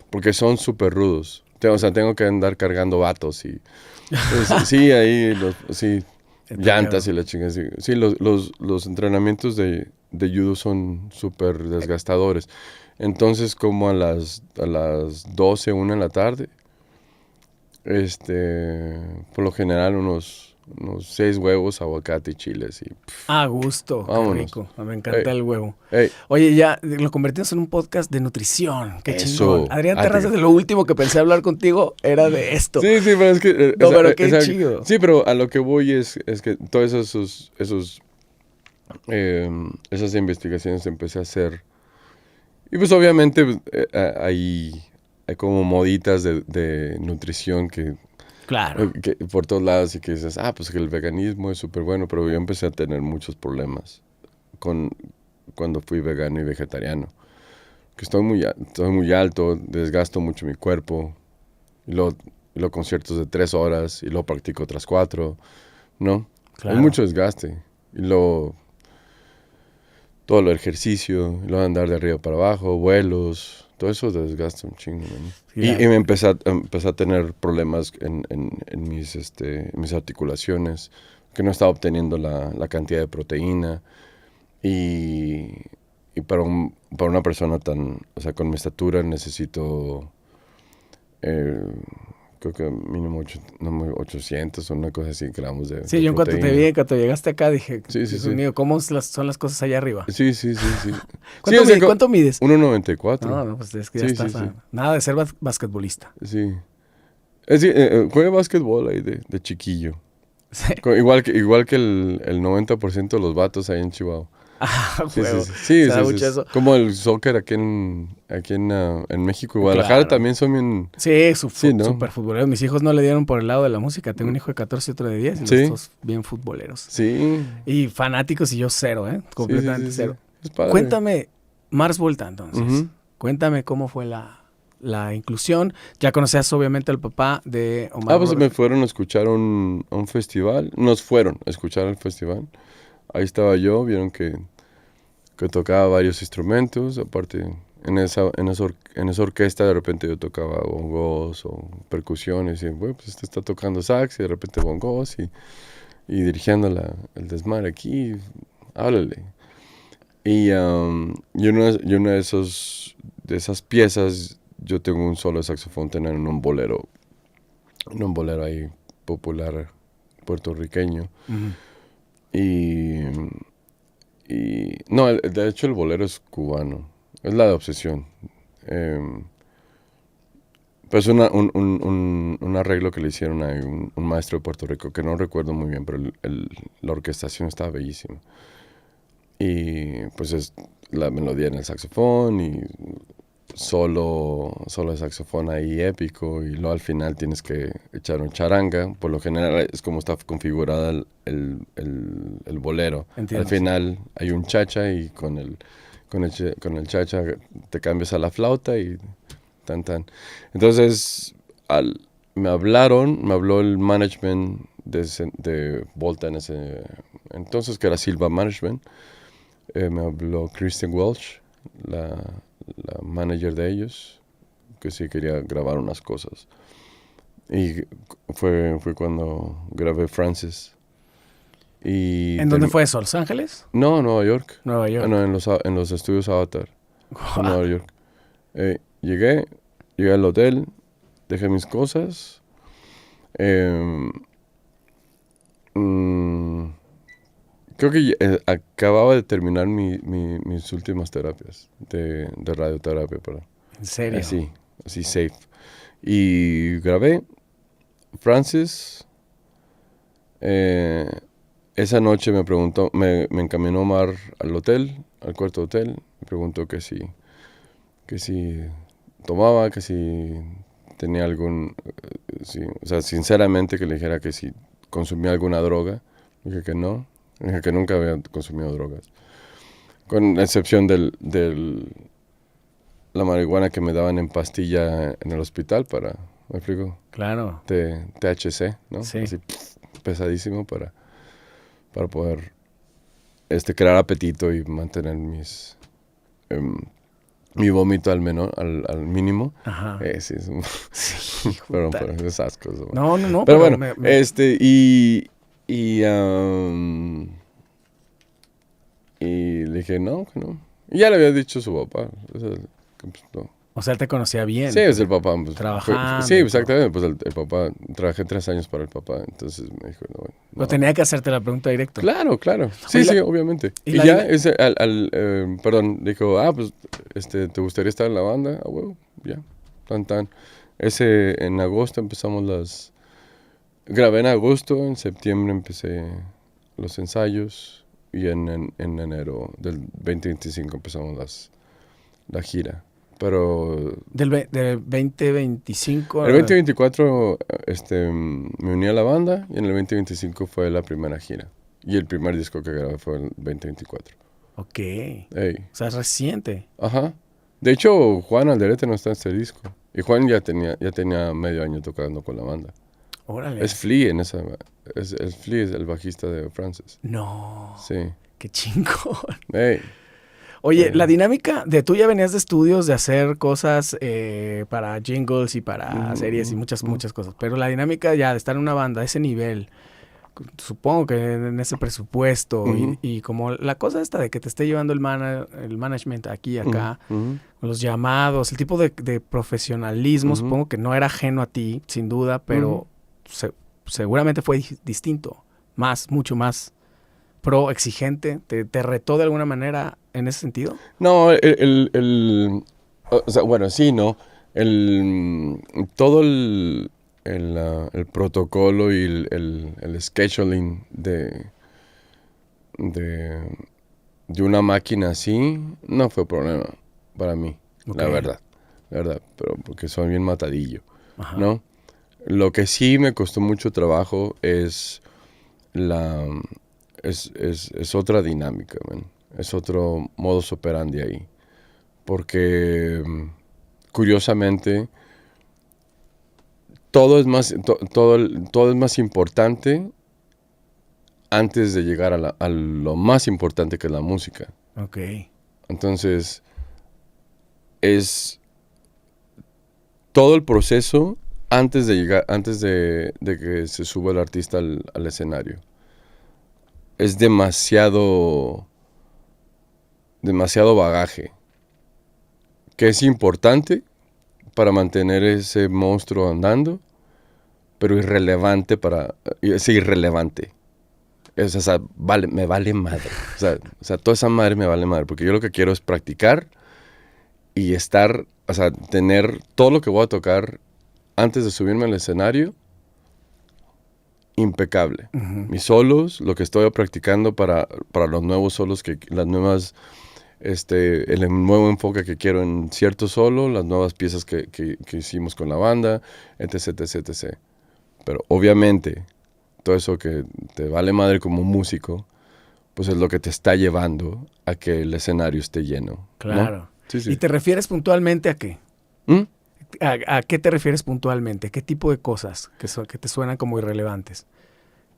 Porque son súper rudos. O sea, tengo que andar cargando vatos y... Pues, sí, ahí, llantas y la chingada. Sí, los entrenamientos de judo son súper desgastadores. Entonces, como a las 12, 1 de la tarde, por lo general unos 6 huevos, aguacate y chiles. Y, a gusto, vámonos. Qué rico. Me encanta el huevo. Ey. Oye, ya lo convertimos en un podcast de nutrición. Qué chingón. Adrián Terrazas, tío. lo último que pensé hablar contigo era de esto. Sí, pero es que... No, pero qué chido. Sí, pero a lo que voy es que todas esas investigaciones empecé a hacer. Y pues obviamente hay como moditas de nutrición que por todos lados y que dices, pues que el veganismo es súper bueno, pero yo empecé a tener muchos problemas con cuando fui vegano y vegetariano. Que estoy muy alto, desgasto mucho mi cuerpo. Y luego conciertos de 3 horas y luego practico otras 4, ¿no? Claro. Hay mucho desgaste. Y luego todo lo ejercicio, y luego andar de arriba para abajo, vuelos, todo eso desgasta un chingo, man. Sí, Y me empecé a tener problemas en mis articulaciones, que no estaba obteniendo la cantidad de proteína. Y para una persona o sea, con mi estatura necesito, creo que mínimo 800 o una cosa así, gramos de Sí, yo en cuanto te proteína. vi, cuando llegaste acá, dije, Sí, Dios sí. mío, ¿cómo son las cosas allá arriba? Sí. Sí, ¿Cuánto, o sea, ¿cuánto mides? 1.94. No, pues es que ya Sí, estás sí. nada de ser basquetbolista. Sí. Es decir, jugué básquetbol ahí de chiquillo. Sí. Igual que el 90% de los vatos ahí en Chihuahua. Sí, Juego. sí. Se da Sí. mucho eso. Como el soccer aquí en México y Guadalajara Claro. también son bien... Sí, Sí, ¿no? súper futboleros. Mis hijos no le dieron por el lado de la música. Tengo un hijo de 14 y otro de 10 y los Sí. dos bien futboleros. Sí. Y fanáticos y yo cero, completamente Sí. cero. Es padre. Cuéntame, Mars Volta, entonces. Ujú. Cuéntame cómo fue la inclusión. Ya conocías obviamente al papá de Omar. Pues Rodríguez. me fueron a escuchar a un festival. Nos fueron a escuchar al festival. Ahí estaba yo, vieron que tocaba varios instrumentos. Aparte, en esa orquesta de repente yo tocaba bongos o percusiones. Y bueno, pues este está tocando sax y de repente bongos y dirigiendo el desmadre aquí. Háblale. Y una de esas piezas, yo tengo un solo de saxofón tener en un bolero ahí popular puertorriqueño. Ujú. No, de hecho el bolero es cubano, es la de Obsesión. Pues un arreglo que le hicieron a un maestro de Puerto Rico, que no recuerdo muy bien, pero la orquestación estaba bellísima. Y pues es la melodía en el saxofón y solo de saxofón ahí épico, y luego al final tienes que echar un charanga. Por lo general es como está configurada el bolero. Entiendo, Al final hay un chacha y con el chacha te cambias a la flauta y tan. Entonces me habló el management de Volta en ese entonces, que era Silva Management. Me habló Kristen Welch, la manager de ellos, que sí quería grabar unas cosas. Y fue cuando grabé Francis. ¿En dónde fue eso? ¿Los Ángeles? No, Nueva York. Nueva York. No, en los estudios Avatar, Guau. en Nueva York. Llegué al hotel, dejé mis cosas. Creo que acababa de terminar mis últimas terapias de radioterapia. ¿En serio? Así safe. Y grabé Francis. Esa noche me encaminó Omar al hotel, al cuarto hotel. Me preguntó que si tomaba, que si tenía o sea, sinceramente que le dijera que si consumía alguna droga. Dije que no. Dije que nunca había consumido drogas. Con excepción la marihuana que me daban en pastilla en el hospital ¿me explico? Claro. THC, ¿no? Sí. Así pesadísimo para poder crear apetito y mantener mi vómito al mínimo. Ajá. Sí, Sí, fueron puta. esas cosas. No. Pero bueno, y le dije, no, que no. Y ya le había dicho a su papá. O sea, que, pues, no. O sea, él te conocía bien. Sí, es el papá. Pues, Trabajando sí, y exactamente. Pues el papá, trabajé 3 años para el papá. Entonces me dijo, no. Pero tenía que hacerte la pregunta directo. Claro. Sí, Oye, sí, obviamente. y Y la ya, dina- perdón, dijo, pues, ¿te gustaría estar en la banda? Huevo, ya, tan. En agosto empezamos grabé en agosto, en septiembre empecé los ensayos y en enero del 2025 empezamos la gira. Pero Del 2025. el 2024 me uní a la banda y en el 2025 fue la primera gira. Y el primer disco que grabé fue el 2024. Ok. Ey. O sea, es reciente. Ajá. De hecho, Juan Alderete no está en este disco. Y Juan ya tenía medio año tocando con la banda. Órale. Es Flea en esa... Es Flea, es el bajista de Francis. No. Sí. Qué chingón. Ey. Oye, la dinámica de tú ya venías de estudios de hacer cosas para jingles y para series y muchas cosas, pero la dinámica ya de estar en una banda a ese nivel, supongo que en ese presupuesto y como la cosa esta de que te esté llevando el management aquí y acá, los llamados, el tipo de profesionalismo, supongo que no era ajeno a ti, sin duda, pero seguramente fue distinto, mucho más pro exigente, te retó de alguna manera en ese sentido. No, o sea, bueno, sí, ¿no? Todo el protocolo y el scheduling de una máquina así no fue problema para mí, la verdad, pero porque soy bien matadillo, ¿no? Lo que sí me costó mucho trabajo es es otra dinámica, man. Es otro modus operandi ahí. Porque, curiosamente, todo es más importante antes de llegar a lo más importante que es la música. Ok. Entonces, es todo el proceso antes de llegar, antes de que se suba el artista al escenario. Es demasiado bagaje, que es importante para mantener ese monstruo andando, pero irrelevante es irrelevante. O sea, me vale madre. O sea, toda esa madre me vale madre, porque yo lo que quiero es practicar y estar, o sea, tener todo lo que voy a tocar antes de subirme al escenario impecable. Mis solos, lo que estoy practicando para los nuevos solos, las nuevas, el nuevo enfoque que quiero en cierto solo, las nuevas piezas que hicimos con la banda, etc, etc, etc. Pero obviamente, todo eso que te vale madre como músico, pues es lo que te está llevando a que el escenario esté lleno. Claro. ¿No? Sí, sí. ¿Y te refieres puntualmente a qué? ¿A qué te refieres puntualmente? ¿Qué tipo de cosas que te suenan como irrelevantes?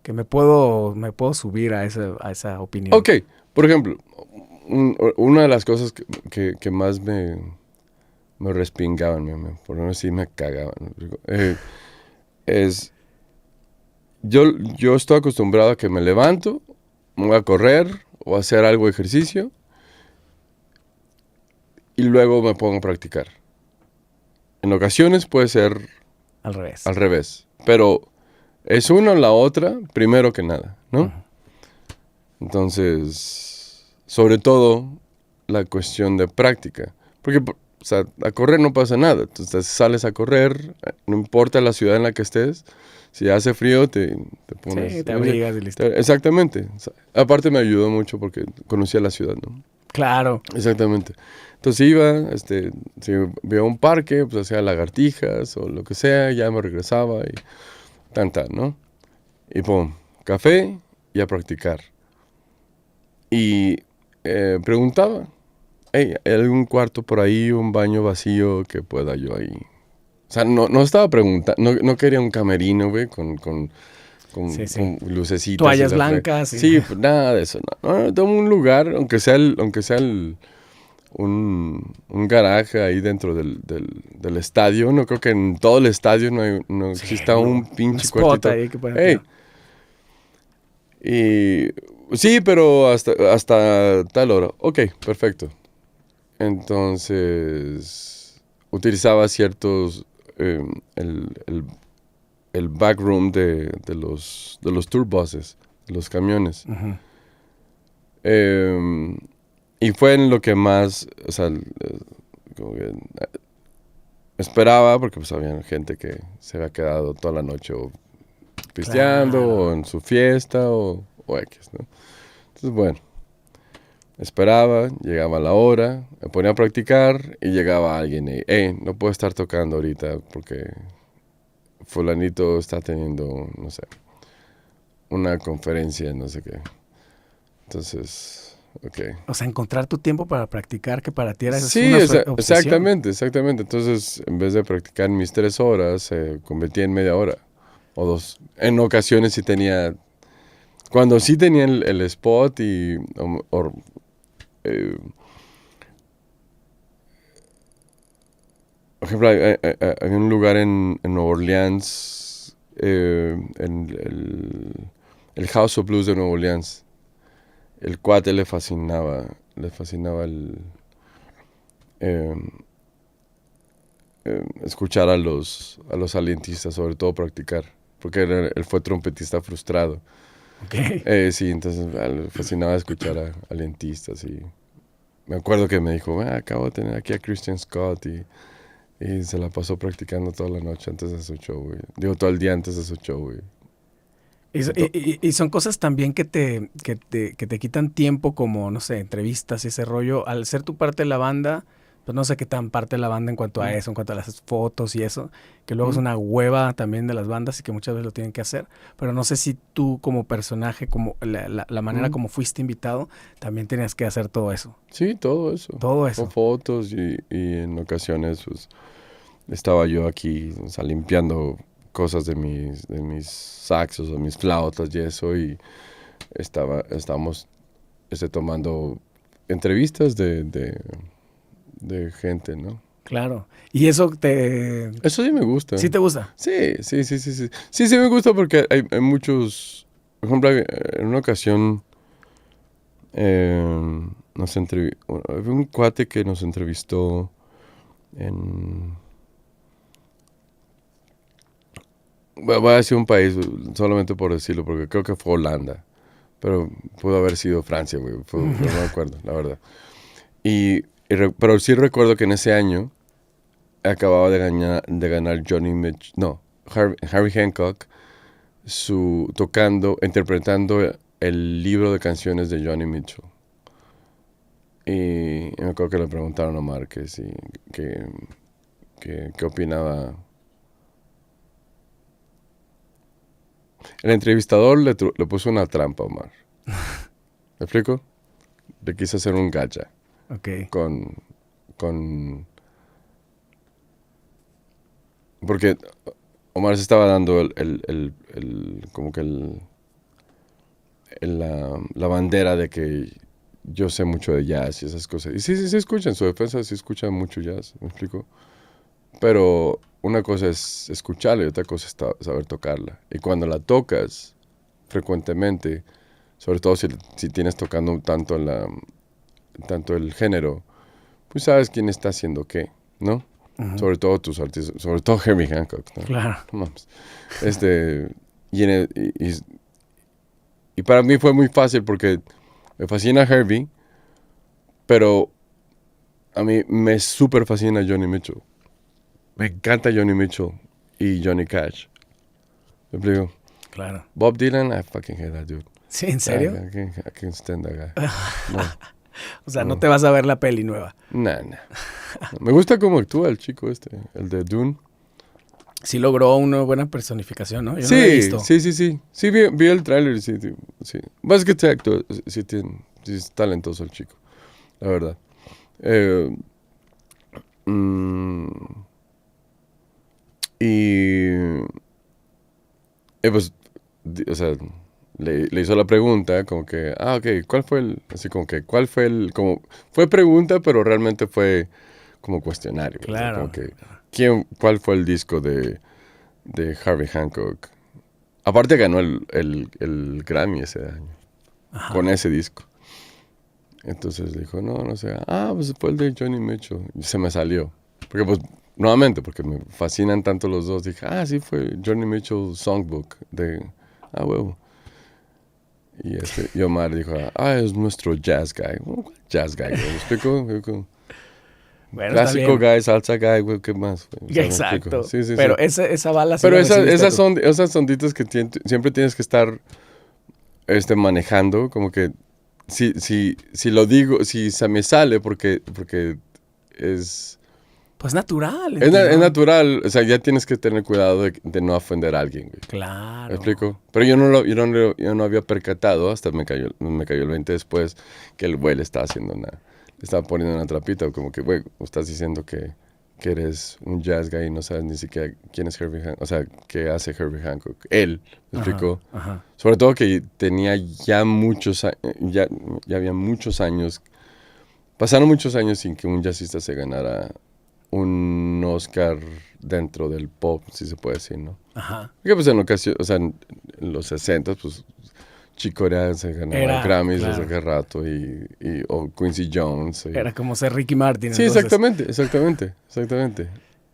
Que me puedo subir a esa opinión. Ok, por ejemplo, una de las cosas que más me respingaban, por no decir me cagaban, es, yo estoy acostumbrado a que me levanto, me voy a correr o a hacer algo de ejercicio y luego me pongo a practicar. En ocasiones puede ser al revés, pero es una o la otra primero que nada, ¿no? Entonces, sobre todo la cuestión de práctica, porque o sea, a correr no pasa nada, entonces sales a correr, no importa la ciudad en la que estés, si hace frío te pones... Sí, te abrigas y listo. Exactamente, aparte me ayudó mucho porque conocía la ciudad, ¿no? Claro. Exactamente. Entonces iba, si veía un parque, pues hacía lagartijas o lo que sea, ya me regresaba y ¿no? Y pum, café y a practicar. Y preguntaba, hey, ¿hay algún cuarto por ahí, un baño vacío que pueda yo ahí? O sea, no estaba preguntando, no quería un camerino, güey, con Sí. con lucecitas. Toallas blancas. Sí, pues nada de eso. No, tengo un lugar, aunque sea un garaje ahí dentro del estadio. No creo que en todo el estadio no exista un pinche cuartito. Ahí que Hey. Y sí, pero hasta tal hora. Ok, perfecto. Entonces utilizaba ciertos el backroom de los tour buses, los camiones. Y fue en lo que más, o sea, como que, esperaba, porque pues había gente que se había quedado toda la noche o pisteando, o en su fiesta, o X, ¿no? Entonces, bueno, esperaba, llegaba la hora, me ponía a practicar y llegaba alguien y, hey, no puedo estar tocando ahorita porque fulanito está teniendo, no sé, una conferencia, no sé qué. Entonces, ok. O sea, encontrar tu tiempo para practicar, que para ti era Sí, una obsesión. exactamente. Entonces, en vez de practicar mis 3 horas, se convertía en media hora o 2. En ocasiones sí tenía, cuando sí tenía el spot y, eh, por ejemplo, hay un lugar en Nueva Orleans, en el House of Blues de Nueva Orleans. El cuate le fascinaba eh, escuchar a los alientistas, sobre todo practicar, porque él fue trompetista frustrado. Ok. Sí, entonces le fascinaba escuchar a alientistas y me acuerdo que me dijo, acabo de tener aquí a Christian Scott y se la pasó practicando toda la noche antes de su show, güey. Digo, todo el día antes de su show, güey. Y son cosas también que te quitan tiempo, como, no sé, entrevistas y ese rollo. Al ser tu parte de la banda, pues no sé qué tan parte de la banda en cuanto a eso, en cuanto a las fotos y eso, que luego es una hueva también de las bandas y que muchas veces lo tienen que hacer. Pero no sé si tú como personaje, como la manera como fuiste invitado, también tenías que hacer todo eso. Sí, todo eso. Todo eso. Con fotos y en ocasiones, pues, estaba yo aquí, o sea, limpiando cosas de mis saxos o mis flautas y eso, y estábamos tomando entrevistas de gente, ¿no? Claro. Y eso Eso sí me gusta. ¿Sí te gusta? Sí. Sí me gusta porque hay muchos... Por ejemplo, en una ocasión había un cuate que nos entrevistó en... Voy a decir un país solamente por decirlo, porque creo que fue Holanda. Pero pudo haber sido Francia, güey. No me acuerdo, la verdad. Pero sí recuerdo que en ese año acababa de ganar Johnny Mitchell, no, Harry Hancock, interpretando el libro de canciones de Johnny Mitchell. Y me acuerdo que le preguntaron a Omar qué opinaba. El entrevistador le puso una trampa a Omar. ¿Me explico? Le quiso hacer un gacha. Ok. Porque Omar se estaba dando como que la bandera de que yo sé mucho de jazz y esas cosas. Y sí escucha, en su defensa sí escucha mucho jazz, ¿me explico? Pero una cosa es escucharla y otra cosa es saber tocarla. Y cuando la tocas frecuentemente, sobre todo si tienes tocando tanto el género, pues sabes quién está haciendo qué, ¿no? Uh-huh. Sobre todo tus artistas, sobre todo Herbie Hancock, ¿no? Claro. Vamos. Y para mí fue muy fácil porque me fascina Herbie, pero a mí me súper fascina Johnny Mitchell. Me encanta Johnny Mitchell y Johnny Cash. ¿Me explico? Claro. Bob Dylan, I fucking hate that dude. ¿Sí? ¿En serio? I can't stand that guy. No. O sea, no te vas a ver la peli nueva. Nah. Me gusta cómo actúa el chico el de Dune. Sí logró una buena personificación, ¿no? Yo sí, no lo he visto. Sí. Sí, vi el tráiler, sí. Más que te actúa, sí es talentoso el chico, la verdad. Pues, o sea, le hizo la pregunta como que, ok, ¿cuál fue fue pregunta, pero realmente fue como cuestionario. Claro. O sea, como que, ¿cuál fue el disco de Harvey Hancock? Aparte ganó el Grammy ese año. Ajá. Con ese disco. Entonces dijo, no sé, pues fue el de Johnny Mitchell. Y se me salió. Porque pues, nuevamente, porque me fascinan tanto los dos, dije, sí fue Johnny Mitchell Songbook de, huevo. Y Omar dijo, es nuestro jazz guy. Jazz guy, ¿me explico? Bueno, clásico guy, salsa guy, güey, ¿qué más? O sea, exacto. Sí. Pero esa bala sí. Pero esas onditas que siempre tienes que estar manejando, como que si lo digo, si se me sale porque es Pues natural. Es natural, o sea, ya tienes que tener cuidado de no ofender a alguien, güey. Claro. ¿Me explico? Pero yo no había percatado, hasta me cayó el 20 después, que el güey le estaba haciendo le estaba poniendo una trapita, o como que, güey, estás diciendo que eres un jazz guy y no sabes ni siquiera quién es Herbie Hancock, o sea, qué hace Herbie Hancock. Él, ¿me explico? Ajá. Sobre todo que tenía ya ya había muchos años, pasaron muchos años sin que un jazzista se ganara un Oscar dentro del pop, si se puede decir, ¿no? Ajá. Porque pues en ocasión, o sea, en los 60, pues Chick Corea se ganaba Grammys desde hace rato o Quincy Jones. Era como ser Ricky Martin. Sí, entonces. exactamente.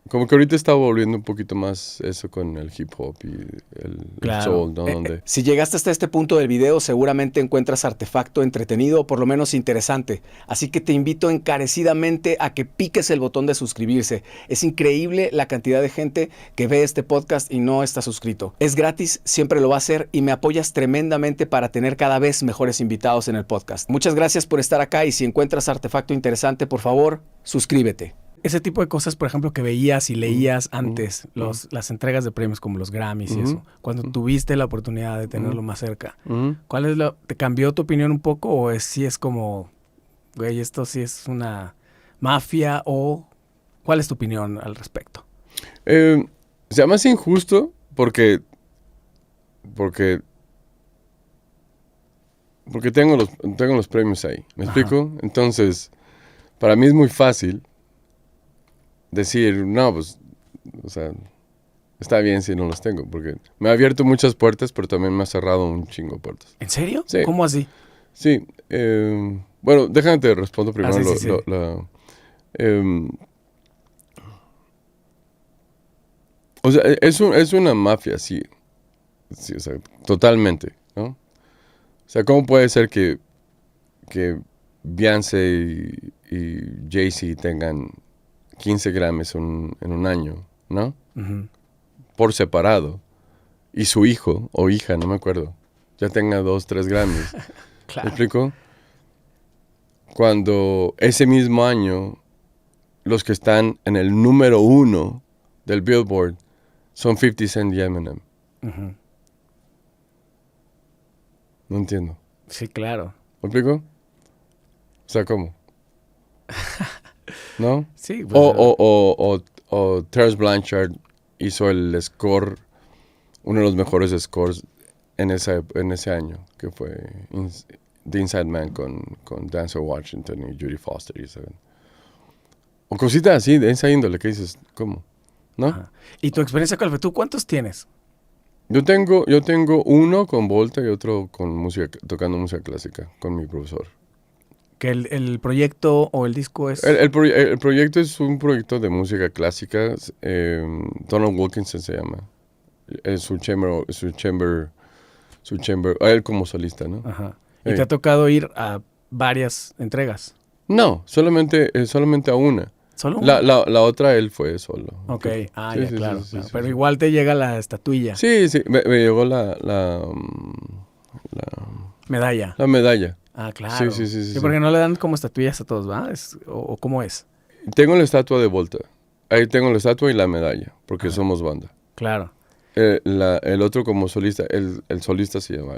Como que ahorita está volviendo un poquito más eso con el hip hop y el soul, ¿no? Si llegaste hasta este punto del video, seguramente encuentras Artefacto entretenido o por lo menos interesante. Así que te invito encarecidamente a que piques el botón de suscribirse. Es increíble la cantidad de gente que ve este podcast y no está suscrito. Es gratis, siempre lo va a hacer y me apoyas tremendamente para tener cada vez mejores invitados en el podcast. Muchas gracias por estar acá y si encuentras Artefacto interesante, por favor, suscríbete. Ese tipo de cosas, por ejemplo, que veías y leías antes, las entregas de premios como los Grammys y eso, cuando tuviste la oportunidad de tenerlo más cerca, ¿te cambió tu opinión un poco o sí es como, güey, esto sí es una mafia o cuál es tu opinión al respecto? Se llama así injusto porque tengo los premios ahí, ¿me explico? Entonces, para mí es muy fácil decir, no, pues, o sea, está bien si no los tengo, porque me ha abierto muchas puertas, pero también me ha cerrado un chingo de puertas. ¿En serio? Sí. ¿Cómo así? Sí. Bueno, déjame te respondo primero. Sí. O sea, es una mafia, sí. Sí, o sea, totalmente, ¿no? O sea, ¿cómo puede ser que Beyoncé y Jay-Z tengan 15 Grammys en un año, ¿no? Por separado. Y su hijo o hija, no me acuerdo, ya tenga 2, 3 Grammys. Claro. ¿Me explico? Cuando ese mismo año, los que están en el número 1 del Billboard son 50 Cent y Eminem. No entiendo. Sí, claro. ¿Me explico? O sea, ¿cómo? ¿No? Sí. Pues, o Terence Blanchard hizo el score, uno de los mejores scores en ese año, que fue The Inside Man con Denzel Washington y Judy Foster. O cositas así, de esa índole, que dices, ¿cómo? ¿No? Ajá. ¿Y tu experiencia cuál fue? ¿Tú cuántos tienes? Yo tengo uno con Volta y otro con tocando música clásica, con mi profesor. ¿Que el proyecto o el disco es...? El proyecto es un proyecto de música clásica. Donald Wilkinson se llama. Es su chamber, él como solista, ¿no? Ajá. ¿Y te ha tocado ir a varias entregas? No, solamente a una. ¿Solo una? La otra él fue solo. Ok, Sí, ya, sí, claro. sí, Pero sí. igual te llega la estatuilla. Sí, me llegó la Medalla. medalla. Ah, claro. Sí. Porque no le dan como estatuillas a todos, ¿va? ¿O cómo es? Tengo la estatua de Volta. Ahí tengo la estatua y la medalla, porque somos banda. Claro. El otro como solista, el solista se llama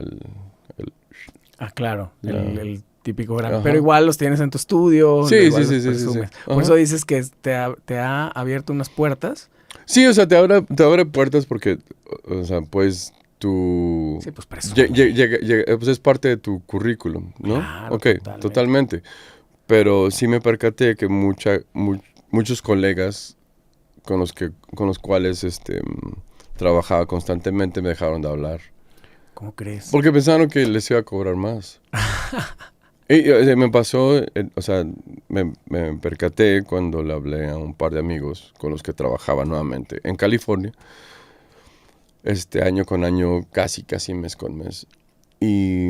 Ah, claro. El típico gran. Ajá. Pero igual los tienes en tu estudio. Sí. Por eso dices que te ha abierto unas puertas. Sí, o sea, te abre puertas porque, o sea, pues tu... Sí, pues por eso. pues es parte de tu currículum, ¿no? Claro, Ok, totalmente. Pero sí me percaté que muchos colegas con los cuales trabajaba constantemente me dejaron de hablar. ¿Cómo crees? Porque pensaron que les iba a cobrar más. Y me pasó, o sea, me percaté cuando le hablé a un par de amigos con los que trabajaba nuevamente en California, año con año, casi mes con mes, y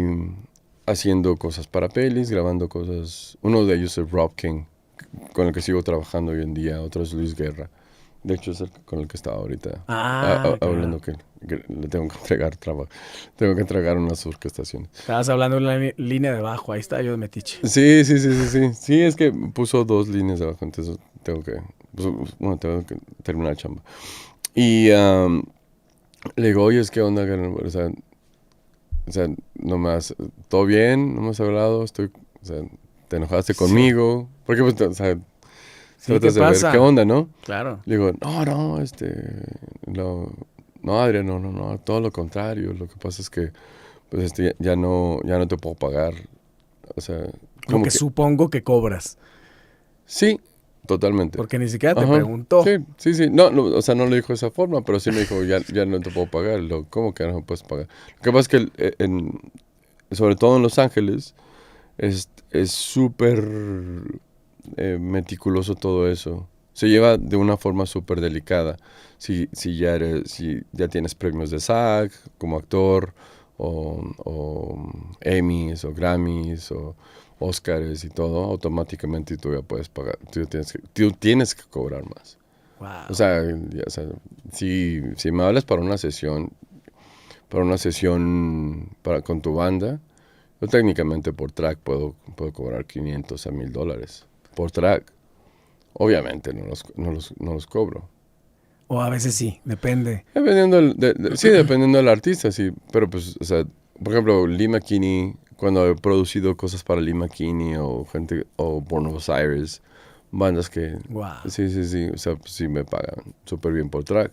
haciendo cosas para pelis, grabando cosas. Uno de ellos es Rob King, con el que sigo trabajando hoy en día, otro es Luis Guerra. De hecho, es el con el que estaba ahorita hablando que le tengo que entregar trabajo. Tengo que entregar unas orquestaciones. Estabas hablando de la línea de abajo, ahí está yo de metiche. Sí. Sí, es que puso 2 líneas de abajo, entonces tengo que bueno, tengo que terminar la chamba. Y le digo, oye, ¿qué onda? O sea, no me has, ¿todo bien? ¿No me has hablado? O sea, ¿te enojaste conmigo? Porque, pues, o sea, Sí, ¿qué tratas de ver pasa? qué onda, ¿no? Claro. Le digo, no, Adrián, no, todo lo contrario. Lo que pasa es que, pues, ya no te puedo pagar. O sea, Lo como que que, supongo que cobras. sí, totalmente. Porque ni siquiera te Ajá, preguntó. sí. No, o sea, no lo dijo de esa forma, pero sí me dijo, ya no te puedo pagar. ¿Cómo que no me puedes pagar? Lo que pasa es que, sobre todo en Los Ángeles, es súper meticuloso todo eso. Se lleva de una forma súper delicada. Si ya tienes premios de SAG como actor, o Emmys, o Grammys, o Oscars y todo, automáticamente tú ya puedes pagar. Tú tienes que cobrar más. Wow. O sea, si me hablas para una sesión, con tu banda, yo técnicamente por track puedo cobrar $500 a $1,000 por track. Obviamente no los cobro. O a veces sí, depende. Dependiendo del artista, sí. Pero pues, o sea, por ejemplo, Lee McKinney, cuando he producido cosas para Lee McKinney o Buenos Aires, bandas que... Wow. Sí, o sea, pues, sí me pagan súper bien por track.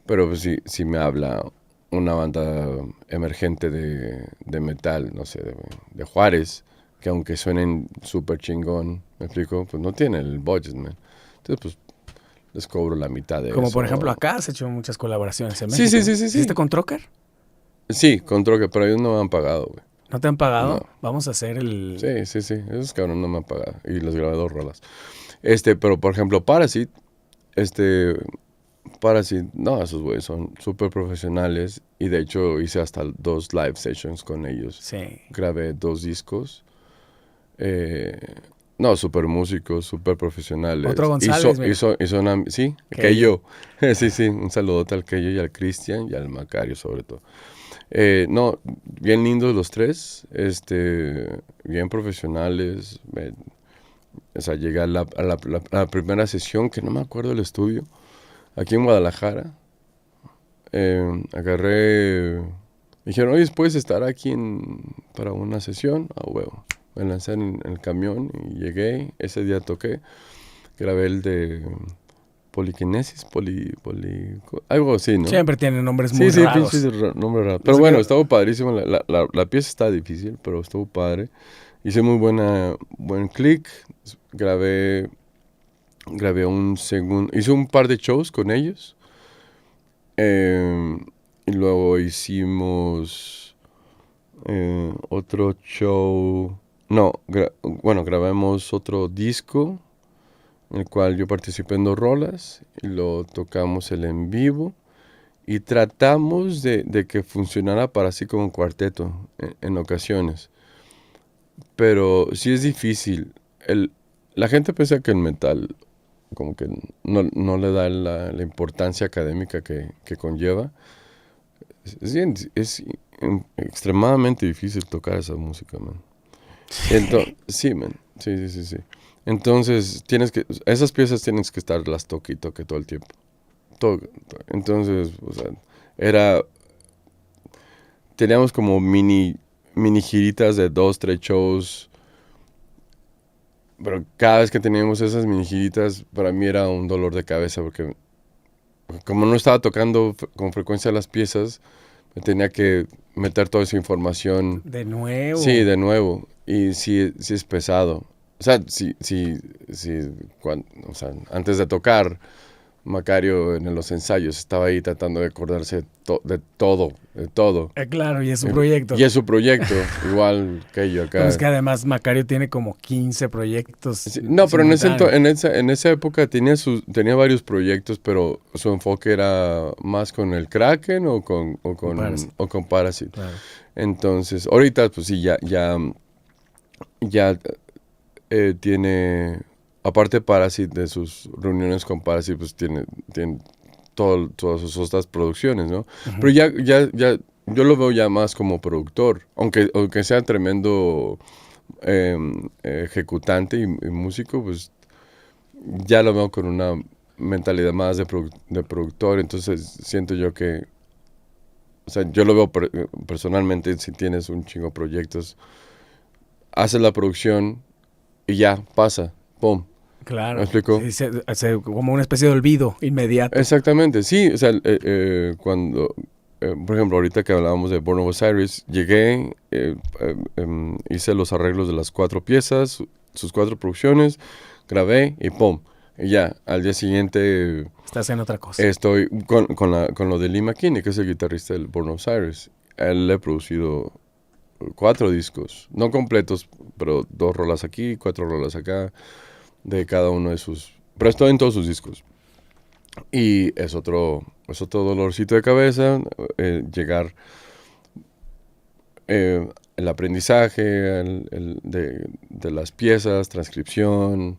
Pero pues si me habla una banda emergente de metal, no sé, de Juárez, que aunque suenen súper chingón, ¿me explico? Pues no tiene el budget, man. Entonces, pues, les cobro la mitad de Como eso. por ejemplo acá has hecho muchas colaboraciones en Sí, México. sí. ¿Hiciste con Trocker? Sí, con Troque, pero ellos no me han pagado, güey. ¿No te han pagado? No. Vamos a hacer el... Sí. Esos cabrones no me han pagado. Y les grabé 2 rolas. Pero por ejemplo, Parasite, no, esos güeyes son súper profesionales. Y de hecho hice hasta 2 live sessions con ellos. Sí. Grabé 2 discos. No, súper músicos, súper profesionales. Otro González, mira. Sí, Keyo. Keyo. Sí, un saludote al Keyo y al Cristian y al Macario sobre todo. No, bien lindos los 3, bien profesionales. O sea, llegué a la primera sesión, que no me acuerdo el estudio, aquí en Guadalajara. Me dijeron, oye, ¿puedes estar aquí para una sesión? Ah, huevo. Me lancé en el camión y llegué. Ese día toqué. Grabé el de Poliquinesis, algo así, ¿no? Siempre tienen nombres muy raros. Sí, nombre raro. Pero bueno, estuvo padrísimo. La pieza está difícil, pero estuvo padre. Hice muy buen click. Grabé un segundo. Hice un par de shows con ellos. Y luego hicimos otro show. No, grabamos otro disco en el cual yo participé en 2 rolas y lo tocamos el en vivo y tratamos de que funcionara para así como cuarteto en ocasiones. Pero sí es difícil. La gente piensa que el metal como que no le da la importancia académica que conlleva. Es extremadamente difícil tocar esa música, man. Sí, man. Sí. Entonces, esas piezas tienes que estarlas toque y toque todo el tiempo. Entonces, o sea, teníamos como mini giritas de 2, 3 shows. Pero cada vez que teníamos esas mini giritas, para mí era un dolor de cabeza porque como no estaba tocando con frecuencia las piezas, me tenía que meter toda esa información. De nuevo. Sí, de nuevo. Y sí es pesado. O sea, o sea, antes de tocar, Macario en los ensayos estaba ahí tratando de acordarse de todo. Claro, y es su proyecto. Y es su proyecto, igual que yo acá. Pero es que además Macario tiene como 15 proyectos. Sí, no, pero en esa época tenía varios proyectos, pero su enfoque era más con el Kraken o con Parasite. Claro. Entonces, ahorita pues sí, ya tiene, aparte Parasite, de sus reuniones con Parasite, pues tiene todas sus otras producciones, ¿no? Uh-huh. Pero ya yo lo veo ya más como productor, aunque sea tremendo ejecutante y músico, pues ya lo veo con una mentalidad más de productor, entonces siento yo que, o sea, yo lo veo personalmente, si tienes un chingo de proyectos, haces la producción y ya, pasa, pum. ¿Me Claro. explico? Sí, como una especie de olvido inmediato. Exactamente, sí, o sea, cuando, por ejemplo, ahorita que hablábamos de Born of Osiris, llegué, hice los arreglos de las 4 piezas, sus 4 producciones, grabé y pum. Y ya, al día siguiente Estás en otra cosa. estoy con lo de Lee McKinney, que es el guitarrista del Born of Osiris. A él le he producido 4 discos, no completos, pero 2 rolas aquí, 4 rolas acá, de cada uno de sus... Pero estoy en todos sus discos. Y es otro dolorcito de cabeza, llegar, el aprendizaje de las piezas, transcripción,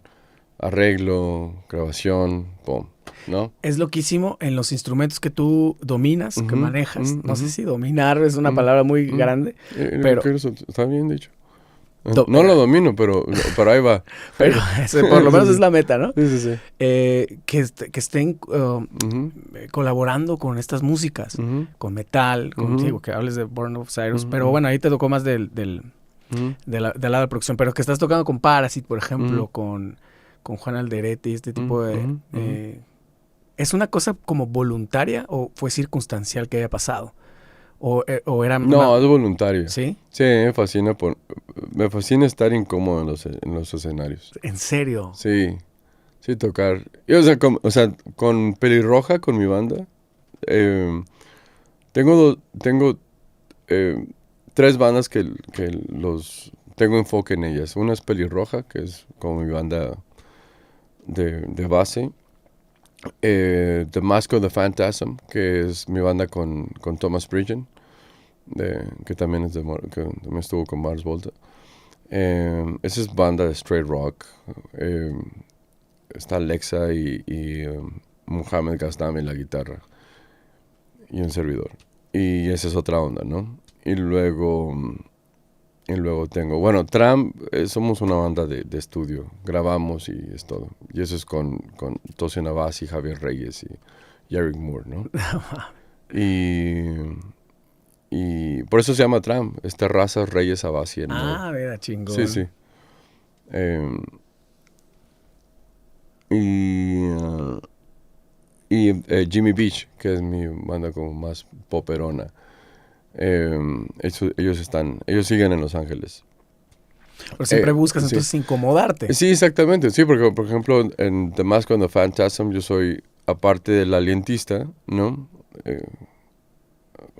arreglo, grabación, pum, ¿no? Es loquísimo en los instrumentos que tú dominas, que Ujú, manejas. No sé ujú, si dominar es una ujú, palabra muy ujú. grande, pero, Creo que está bien dicho. do- No lo domino, pero ahí va. pero por lo menos Sí, es la meta, ¿no? sí, sí, sí. Que estén Ujú, colaborando con estas músicas, ujú, con metal, contigo, ujú, que hables de Born of Cyrus, pero ujú, bueno, ahí te tocó más ujú, del lado de producción, pero que estás tocando con Parasite, por ejemplo, ujú, con Juan Alderete, este ujú, tipo de... ujú, ujú. ¿Es una cosa como voluntaria o fue circunstancial que haya pasado? O era más... No, es voluntario. ¿Sí? Sí, me fascina estar incómodo en los escenarios. ¿En serio? Sí, sí, tocar. Y, o sea, con Pelirroja, con mi banda, eh, tengo 3 bandas que tengo enfoque en ellas. Una es Pelirroja, que es como mi banda de base. The Mask of the Phantasm, que es mi banda con Thomas Bridgen, que también que también estuvo con Mars Volta. Esa es banda de straight rock. Eh, Está Alexa y Mohamed Ghaznavi en la guitarra y un servidor. Y esa es otra onda, ¿no? Y luego tengo, bueno, Tram, somos una banda de estudio, grabamos y es todo. Y eso es con Tosin Navas y Javier Reyes y Eric Moore, ¿no? Y, y por eso se llama Tram, es Terrazas Reyes Abasi en Moore. Ah, mira, Sí, chingón. sí. Em, y Jimmy Beach, que es mi banda como más poperona. Ellos siguen en Los Ángeles. Pero siempre buscas Sí. entonces incomodarte. Sí, exactamente. Sí, porque por ejemplo en The Mask of the Phantasm yo soy, aparte del alientista, ¿no?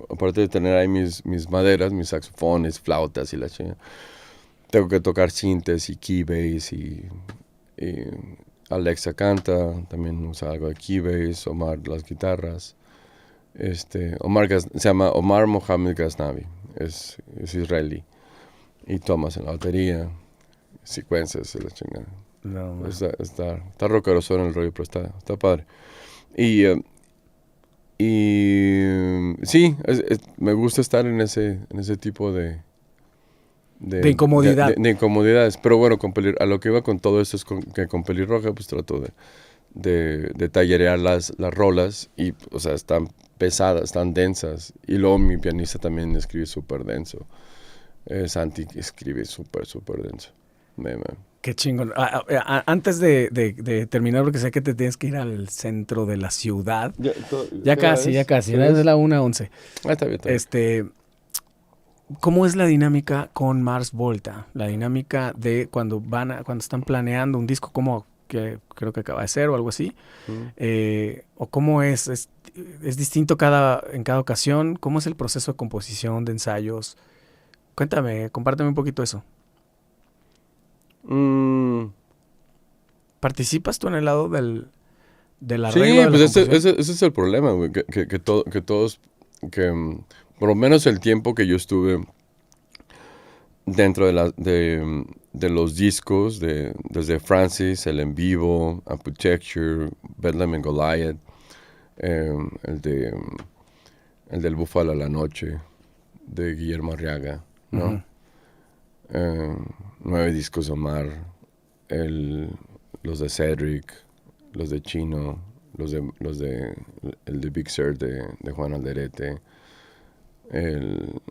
Aparte de tener ahí mis maderas, mis saxofones, flautas y la chingada, tengo que tocar sintes y keybase y Alexa canta, también usa algo de keybase, Omar las guitarras. Se llama Omar Mohamed Ghaznavi, es israelí. Y Thomas en la batería, secuencias y la chingada. No, man. Está rockerosón el rollo, pero está padre. Y, sí, me gusta estar en ese tipo De incomodidad. de incomodidades. Pero bueno, a lo que iba con todo esto es que con Pelirroja pues trato de tallerear las rolas y, o sea, están pesadas, están densas. Y luego mi pianista también escribe súper denso. Santi escribe súper, súper denso. Qué chingón. Antes de terminar, porque sé que te tienes que ir al centro de la ciudad. Ya casi, ya casi. Ya es la 1:11. Está bien, está bien. ¿Cómo es la dinámica con Mars Volta? La dinámica de cuando están planeando un disco, como que creo que acaba de ser o algo así. ¿O cómo es distinto en cada ocasión? ¿Cómo es el proceso de composición, de ensayos? Cuéntame, compárteme un poquito eso. Mm, ¿Participas tú en el lado del arreglo sí, de la pues composición? ese es el problema, güey, que todos, por lo menos el tiempo que yo estuve dentro de los discos, desde Francis, el en vivo, Architecture, Bedlam and Goliath, el del Búfalo a la Noche, de Guillermo Arriaga, ¿no? Ujú. 9 discos de Omar, los de Cedric, los de Chino, el de Big Sur de Juan Alderete, el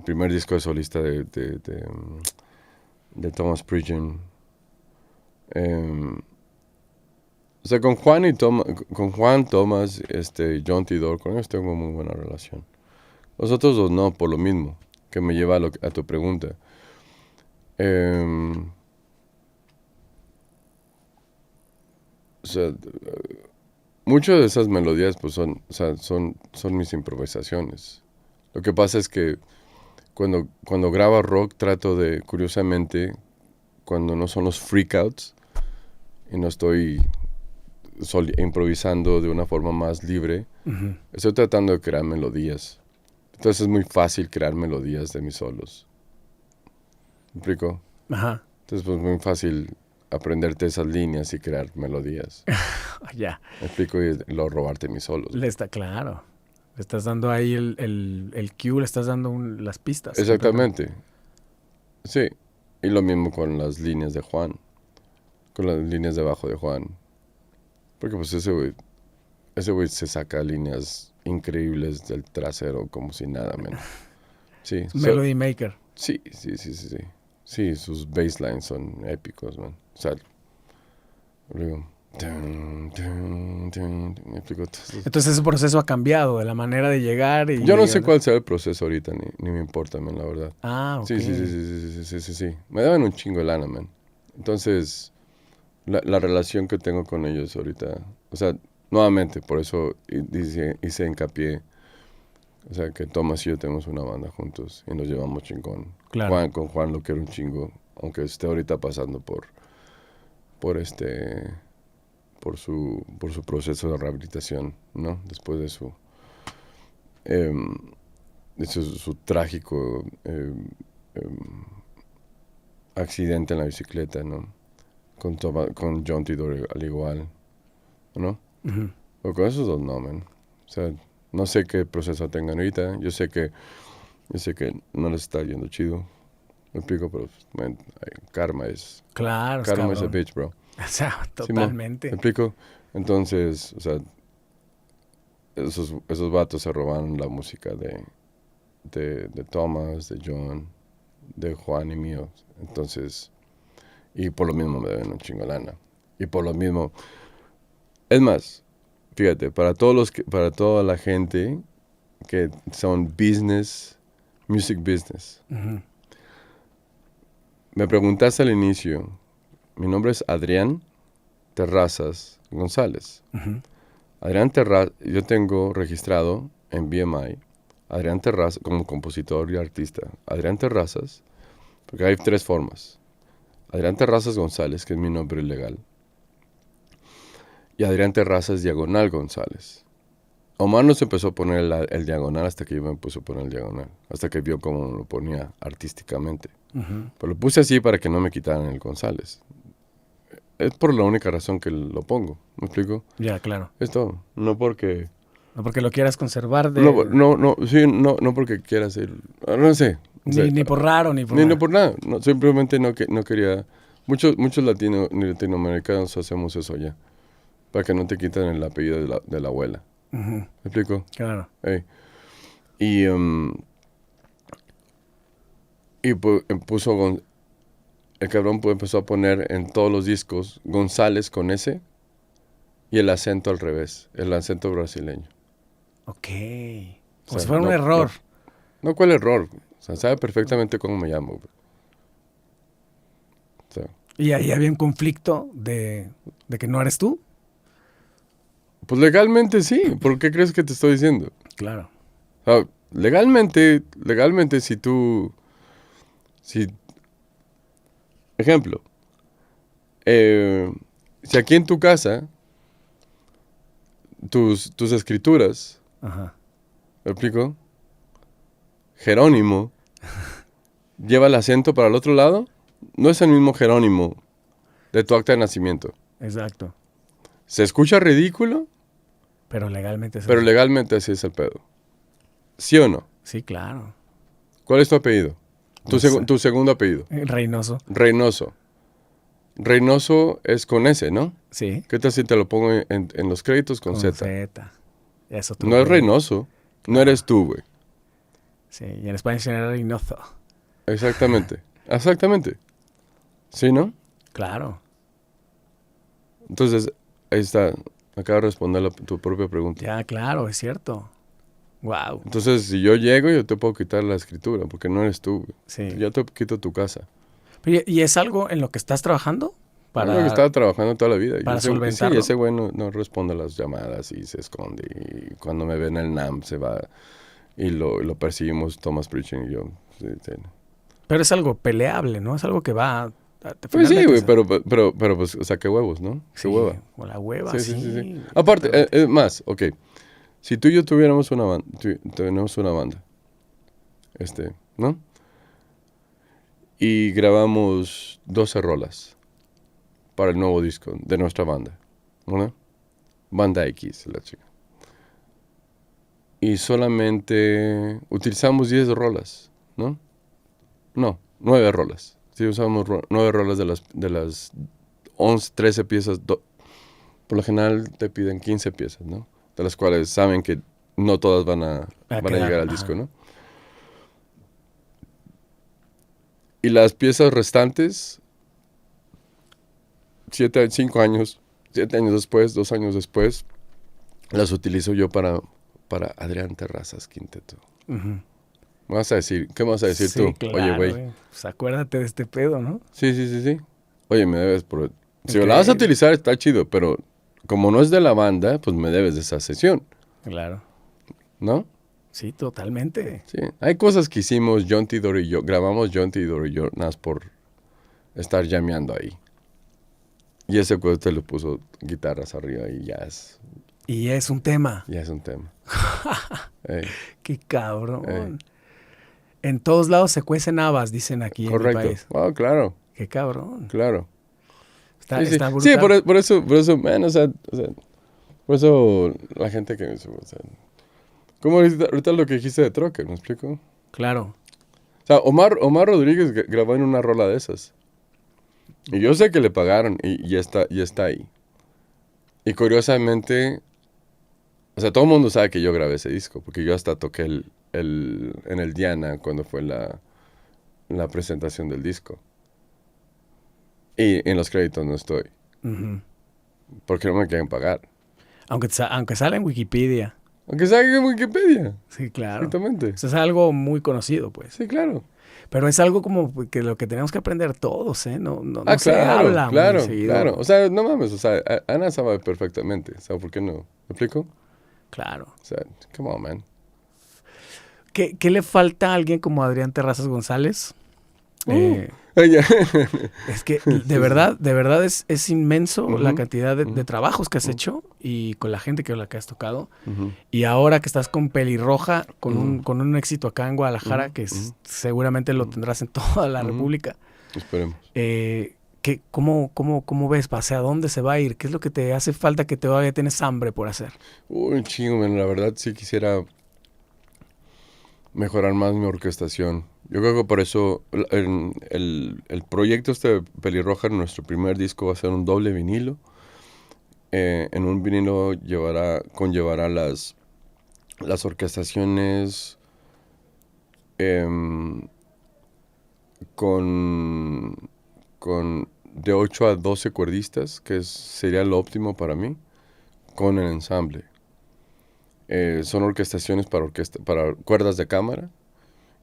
primer disco de solista de Thomas Pridgen. O sea, con Juan, Thomas, John Tidor, con ellos tengo muy buena relación. Los otros dos no, por lo mismo, que me lleva a tu pregunta. O sea, muchas de esas melodías pues son mis improvisaciones. Lo que pasa es que cuando grabo rock trato de, curiosamente, cuando no son los freakouts y no estoy improvisando de una forma más libre, estoy tratando de crear melodías. Entonces es muy fácil crear melodías de mis solos. ¿Me explico? Ajá. Entonces pues muy fácil aprenderte esas líneas y crear melodías. Ya. ¿Me explico? Y luego robarte mis solos. Claro. Le estás dando ahí el cue, le estás dando las pistas. Exactamente. Sí. Y lo mismo con las líneas de Juan. Con las líneas de bajo de Juan. Porque pues ese güey se saca líneas increíbles del trasero como si nada, man. Sí. Melody Maker. Sí. Sí, sus basslines son épicos, man. O sea, luego, me explico. Entonces ese proceso ha cambiado de la manera de llegar y... Yo no sé cuál sea el proceso ahorita, ni me importa, man, la verdad. Ah, ok. Sí. Me daban un chingo de lana, man. Entonces, la relación que tengo con ellos ahorita, o sea, nuevamente, por eso hice hincapié, o sea, que Thomas y yo tenemos una banda juntos y nos llevamos chingón. Claro. Con Juan lo quiero un chingo, aunque esté ahorita pasando por su proceso de rehabilitación, ¿no? Después de su trágico accidente en la bicicleta, ¿no? Con John Tidor al igual, ¿no? Uh-huh. Pero con esos dos no, man. O sea, no sé qué proceso tengan ahorita. Yo sé que no les está yendo chido. Me explico, pero man, karma es... Claro, Karma es a bitch, bro. O sea, totalmente. ¿Me explico? Entonces, o sea, esos vatos se robaron la música de Thomas, de John, de Juan y mío. Entonces, y por lo mismo me deben un chingo de lana. Y por lo mismo, es más, fíjate, para toda la gente que son music business. Uh-huh. Me preguntaste al inicio, mi nombre es Adrián Terrazas González. Uh-huh. Adrián Terrazas, yo tengo registrado en BMI, Adrián Terrazas, como compositor y artista. Adrián Terrazas, porque hay 3 formas. Adrián Terrazas González, que es mi nombre legal. Y Adrián Terrazas Diagonal González. Omar no se empezó a poner el diagonal hasta que yo me puse a poner el diagonal. Hasta que vio cómo lo ponía artísticamente. Uh-huh. Pero lo puse así para que no me quitaran el González. Es por la única razón que lo pongo. ¿Me explico? Ya, claro. Es todo. No porque... No porque lo quieras conservar de... No porque quieras ir... No sé. Ni por raro, ni por nada. nada. Ni por nada. No, simplemente no quería... Muchos latinoamericanos hacemos eso ya. Para que no te quiten el apellido de la abuela. Uh-huh. ¿Me explico? Claro. Hey. Y puso... El cabrón empezó a poner en todos los discos González con S y el acento al revés, el acento brasileño. Ok. Como si fuera un error. No, ¿cuál error? O sea, sabe perfectamente cómo me llamo. O sea, ¿Y ahí había un conflicto de que no eres tú? pues legalmente sí. ¿Por qué crees que te estoy diciendo? Claro. O sea, legalmente ejemplo, si aquí en tu casa tus escrituras, Ajá. ¿me explico? Jerónimo lleva el acento para el otro lado, no es el mismo Jerónimo de tu acta de nacimiento. Exacto. Se escucha ridículo, Pero legalmente pero legalmente así es el pedo. ¿Sí o no? Sí, claro. ¿Cuál es tu apellido? Tu segundo apellido. Reynoso. Reynoso. Reynoso es con S, ¿no? Sí. ¿Qué tal si te lo pongo en los créditos con Z? Z. Eso No es Reynoso. No eres tú, güey. Sí, y en español sería Reynoso. Exactamente. Exactamente. ¿Sí, no? Claro. Entonces, ahí está. Acabo de responder tu propia pregunta. Ya, claro, es cierto. Wow. Entonces, si yo llego, yo te puedo quitar la escritura, porque no eres tú, güey. Sí. Yo te quito tu casa. ¿Y es algo en lo que estás trabajando? Es lo que estaba trabajando toda la vida. Para solventarlo. Sí, ese güey no responde a las llamadas y se esconde. Y cuando me ve en el NAM se va y lo perseguimos Thomas Pritchard y yo. Sí. Pero es algo peleable, ¿no? Es algo que va... Pues sí, güey, pero pues, o sea, qué huevos, ¿no? Sí, Qué hueva. o la hueva, sí. Aparte, es más, ok. Si tú y yo tuviéramos una banda, ¿no? Y grabamos 12 rolas para el nuevo disco de nuestra banda, ¿no? Banda X, la chica. Y solamente utilizamos 10 rolas, ¿no? No, 9 rolas. Sí, usamos 9 rolas de las 11, 13 piezas. Por lo general te piden 15 piezas, ¿no? De las cuales saben que no todas van a llegar al disco, ¿no? Y las piezas restantes, 7 años después, 2 años después, las utilizo yo para Adrián Terrazas Quinteto. Uh-huh. ¿Qué me vas a decir Sí, tú? claro, Oye, güey. Pues acuérdate de este pedo, ¿no? Sí. Oye, me debes por... Si la vas a utilizar está chido, pero como no es de la banda, pues me debes de esa sesión. Claro. ¿No? Sí, totalmente. Sí. Hay cosas que hicimos John Tidor y yo, grabamos John Tidor y yo, nada más por estar llameando ahí. Y ese cuento le puso guitarras arriba y ya es... Y es un tema. Ya es un tema. Ey. Qué cabrón. Ey. En todos lados se cuecen habas, dicen aquí Correcto. en mi país. Oh, claro. Qué cabrón. Claro. Está brutal. Sí, por eso, man, o sea, por eso la gente que... O sea, como ahorita lo que dijiste de Trocker, ¿me explico? Claro. O sea, Omar Rodríguez grabó en una rola de esas. Y yo sé que le pagaron y ya está ahí. Y curiosamente, o sea, todo el mundo sabe que yo grabé ese disco, porque yo hasta toqué en el Diana cuando fue la presentación del disco. Y en los créditos no estoy. Uh-huh. Porque no me quieren pagar. Aunque sale en Wikipedia. Aunque salga en Wikipedia. Sí, claro. Exactamente. O sea, es algo muy conocido, pues. Sí, claro. Pero es algo como que lo que tenemos que aprender todos, ¿eh? No se claro, habla claro, muy seguido. claro. O sea, no mames, o sea, Ana sabe perfectamente. ¿Sabes por qué no? ¿Me explico? Claro. O sea, come on, man. ¿Qué le falta a alguien como Adrián Terrazas González? Es que de verdad es inmenso la cantidad de trabajos que has hecho y con la gente con la que has tocado. Y ahora que estás con Pelirroja, con un éxito acá en Guadalajara, que seguramente lo tendrás en toda la República. Esperemos. ¿Cómo ves? ¿Hacia dónde se va a ir? ¿Qué es lo que te hace falta que todavía tienes hambre por hacer? Un chingo, man. La verdad sí quisiera mejorar más mi orquestación. Yo creo que por eso el proyecto de Pelirroja, nuestro primer disco, va a ser un doble vinilo. En un vinilo conllevará las orquestaciones con de 8 a 12 cuerdistas, que sería lo óptimo para mí, con el ensamble. Son orquestaciones para cuerdas de cámara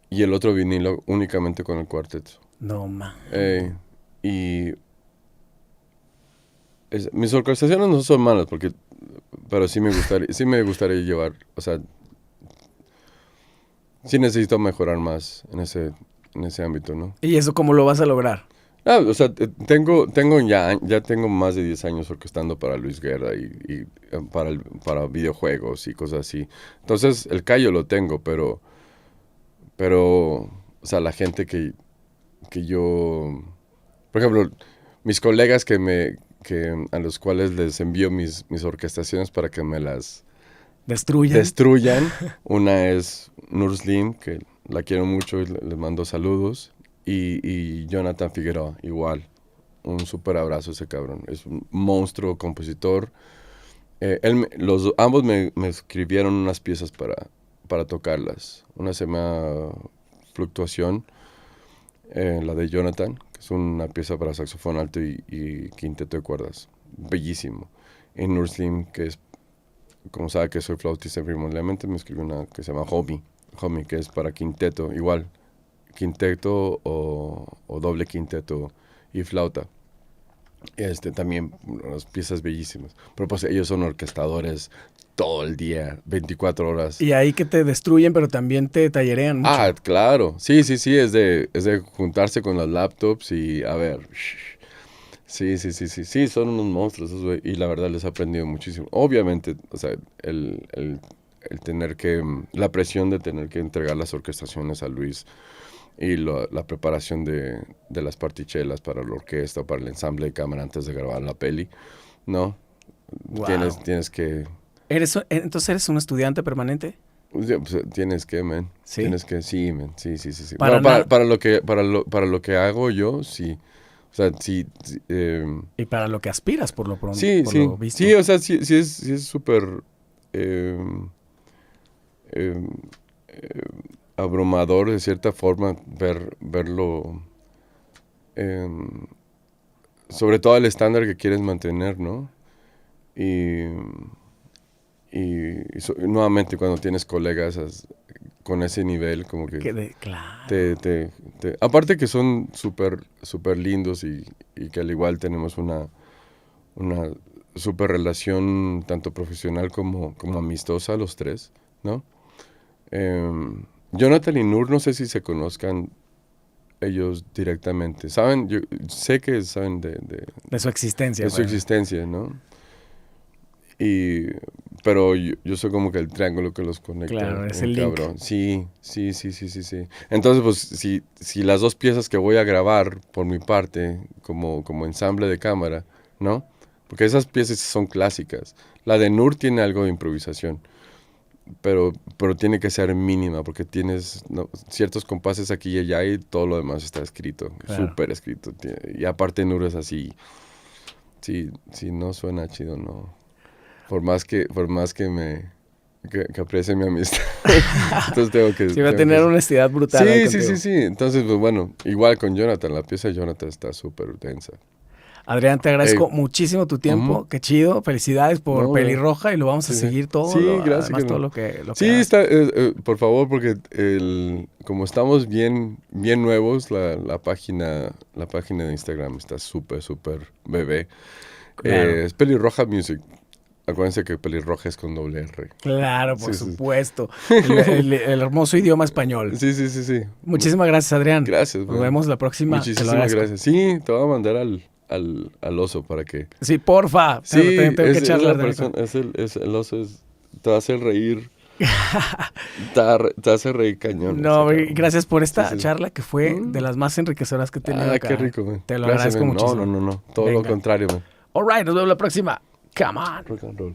y el otro vinilo únicamente con el cuarteto. No, man. Mis orquestaciones no son malas, pero sí me gustaría llevar, o sea, sí necesito mejorar más en ese ámbito, ¿no? ¿Y eso cómo lo vas a lograr? O sea, ya tengo más de 10 años orquestando para Luis Guerra y para videojuegos y cosas así. Entonces, el callo lo tengo, pero o sea, la gente que yo... Por ejemplo, mis colegas a los cuales les envío mis orquestaciones para que me las destruyan. Una es Nur Slim, que la quiero mucho y les mando saludos. Y Jonathan Figueroa, igual. Un súper abrazo a ese cabrón. Es un monstruo compositor. Ambos me escribieron unas piezas para tocarlas. Una se llama Fluctuación, la de Jonathan, que es una pieza para saxofón alto y quinteto de cuerdas. Bellísimo. Y Nurslim, que es, como sabe que soy flautista primordialmente, me escribió una que se llama Homie, que es para quinteto, igual. Quinteto o doble quinteto y flauta. También unas piezas bellísimas. Pero pues ellos son orquestadores todo el día, 24 horas. Y ahí que te destruyen, pero también te tallerean mucho. Ah, claro. Sí, es de juntarse con las laptops y a ver. Sí, son unos monstruos esos, güey. Y la verdad les he aprendido muchísimo. Obviamente, o sea, el tener que, la presión de tener que entregar las orquestaciones a Luis y la preparación de las partichelas para la orquesta o para el ensamble de cámara antes de grabar la peli, ¿no? Wow. Tienes que... ¿Entonces eres un estudiante permanente? Pues, tienes que, man. ¿Sí? Tienes que, sí, man. Sí. Para Para lo que hago yo, sí. O sea, sí. Y para lo que aspiras, por lo pronto. Sí. Lo visto. Sí, o sea, sí es súper abrumador de cierta forma verlo, sobre todo el estándar que quieres mantener, ¿no? Y nuevamente cuando tienes colegas con ese nivel, como que claro. aparte que son súper lindos y que al igual tenemos una súper relación tanto profesional como amistosa los tres, ¿no? Jonathan y Nur, no sé si se conozcan ellos directamente. ¿Saben? Yo sé que saben de su existencia. De su existencia, ¿no? Pero yo soy como que el triángulo que los conecta. Claro, es el link. Sí. Entonces, pues, si las dos piezas que voy a grabar por mi parte, como ensamble de cámara, ¿no? Porque esas piezas son clásicas. La de Nur tiene algo de improvisación, pero tiene que ser mínima, porque tienes ciertos compases aquí y allá y todo lo demás está escrito, claro. Súper escrito. Y aparte Nur es así, si no suena chido, no. Por más que aprecie mi amistad. Entonces tengo que... Sí, va a tener honestidad brutal. Sí. Entonces, pues bueno, igual con Jonathan, la pieza de Jonathan está súper densa. Adrián, te agradezco muchísimo tu tiempo. Qué chido. Felicidades por Pelirroja y lo vamos a seguir todo. Sí, gracias. Además, todo lo que sí, está, por favor, porque como estamos bien nuevos, la página de Instagram está súper bebé. Claro. Es Pelirroja Music. Acuérdense que Pelirroja es con doble R. Claro, por supuesto. El hermoso idioma español. Sí. Muchísimas gracias, Adrián. Gracias. Nos vemos la próxima. Muchísimas gracias. Sí, te voy a mandar al oso para que... Sí, porfa. Sí, tengo que charlar. El oso te va a hacer reír. te hace reír cañón. No, gracias por esta charla que fue de las más enriquecedoras que he tenido acá. Qué rico, man. Te lo agradezco muchísimo. No. Todo lo contrario, man. All right, nos vemos la próxima. Come on. Rock and roll.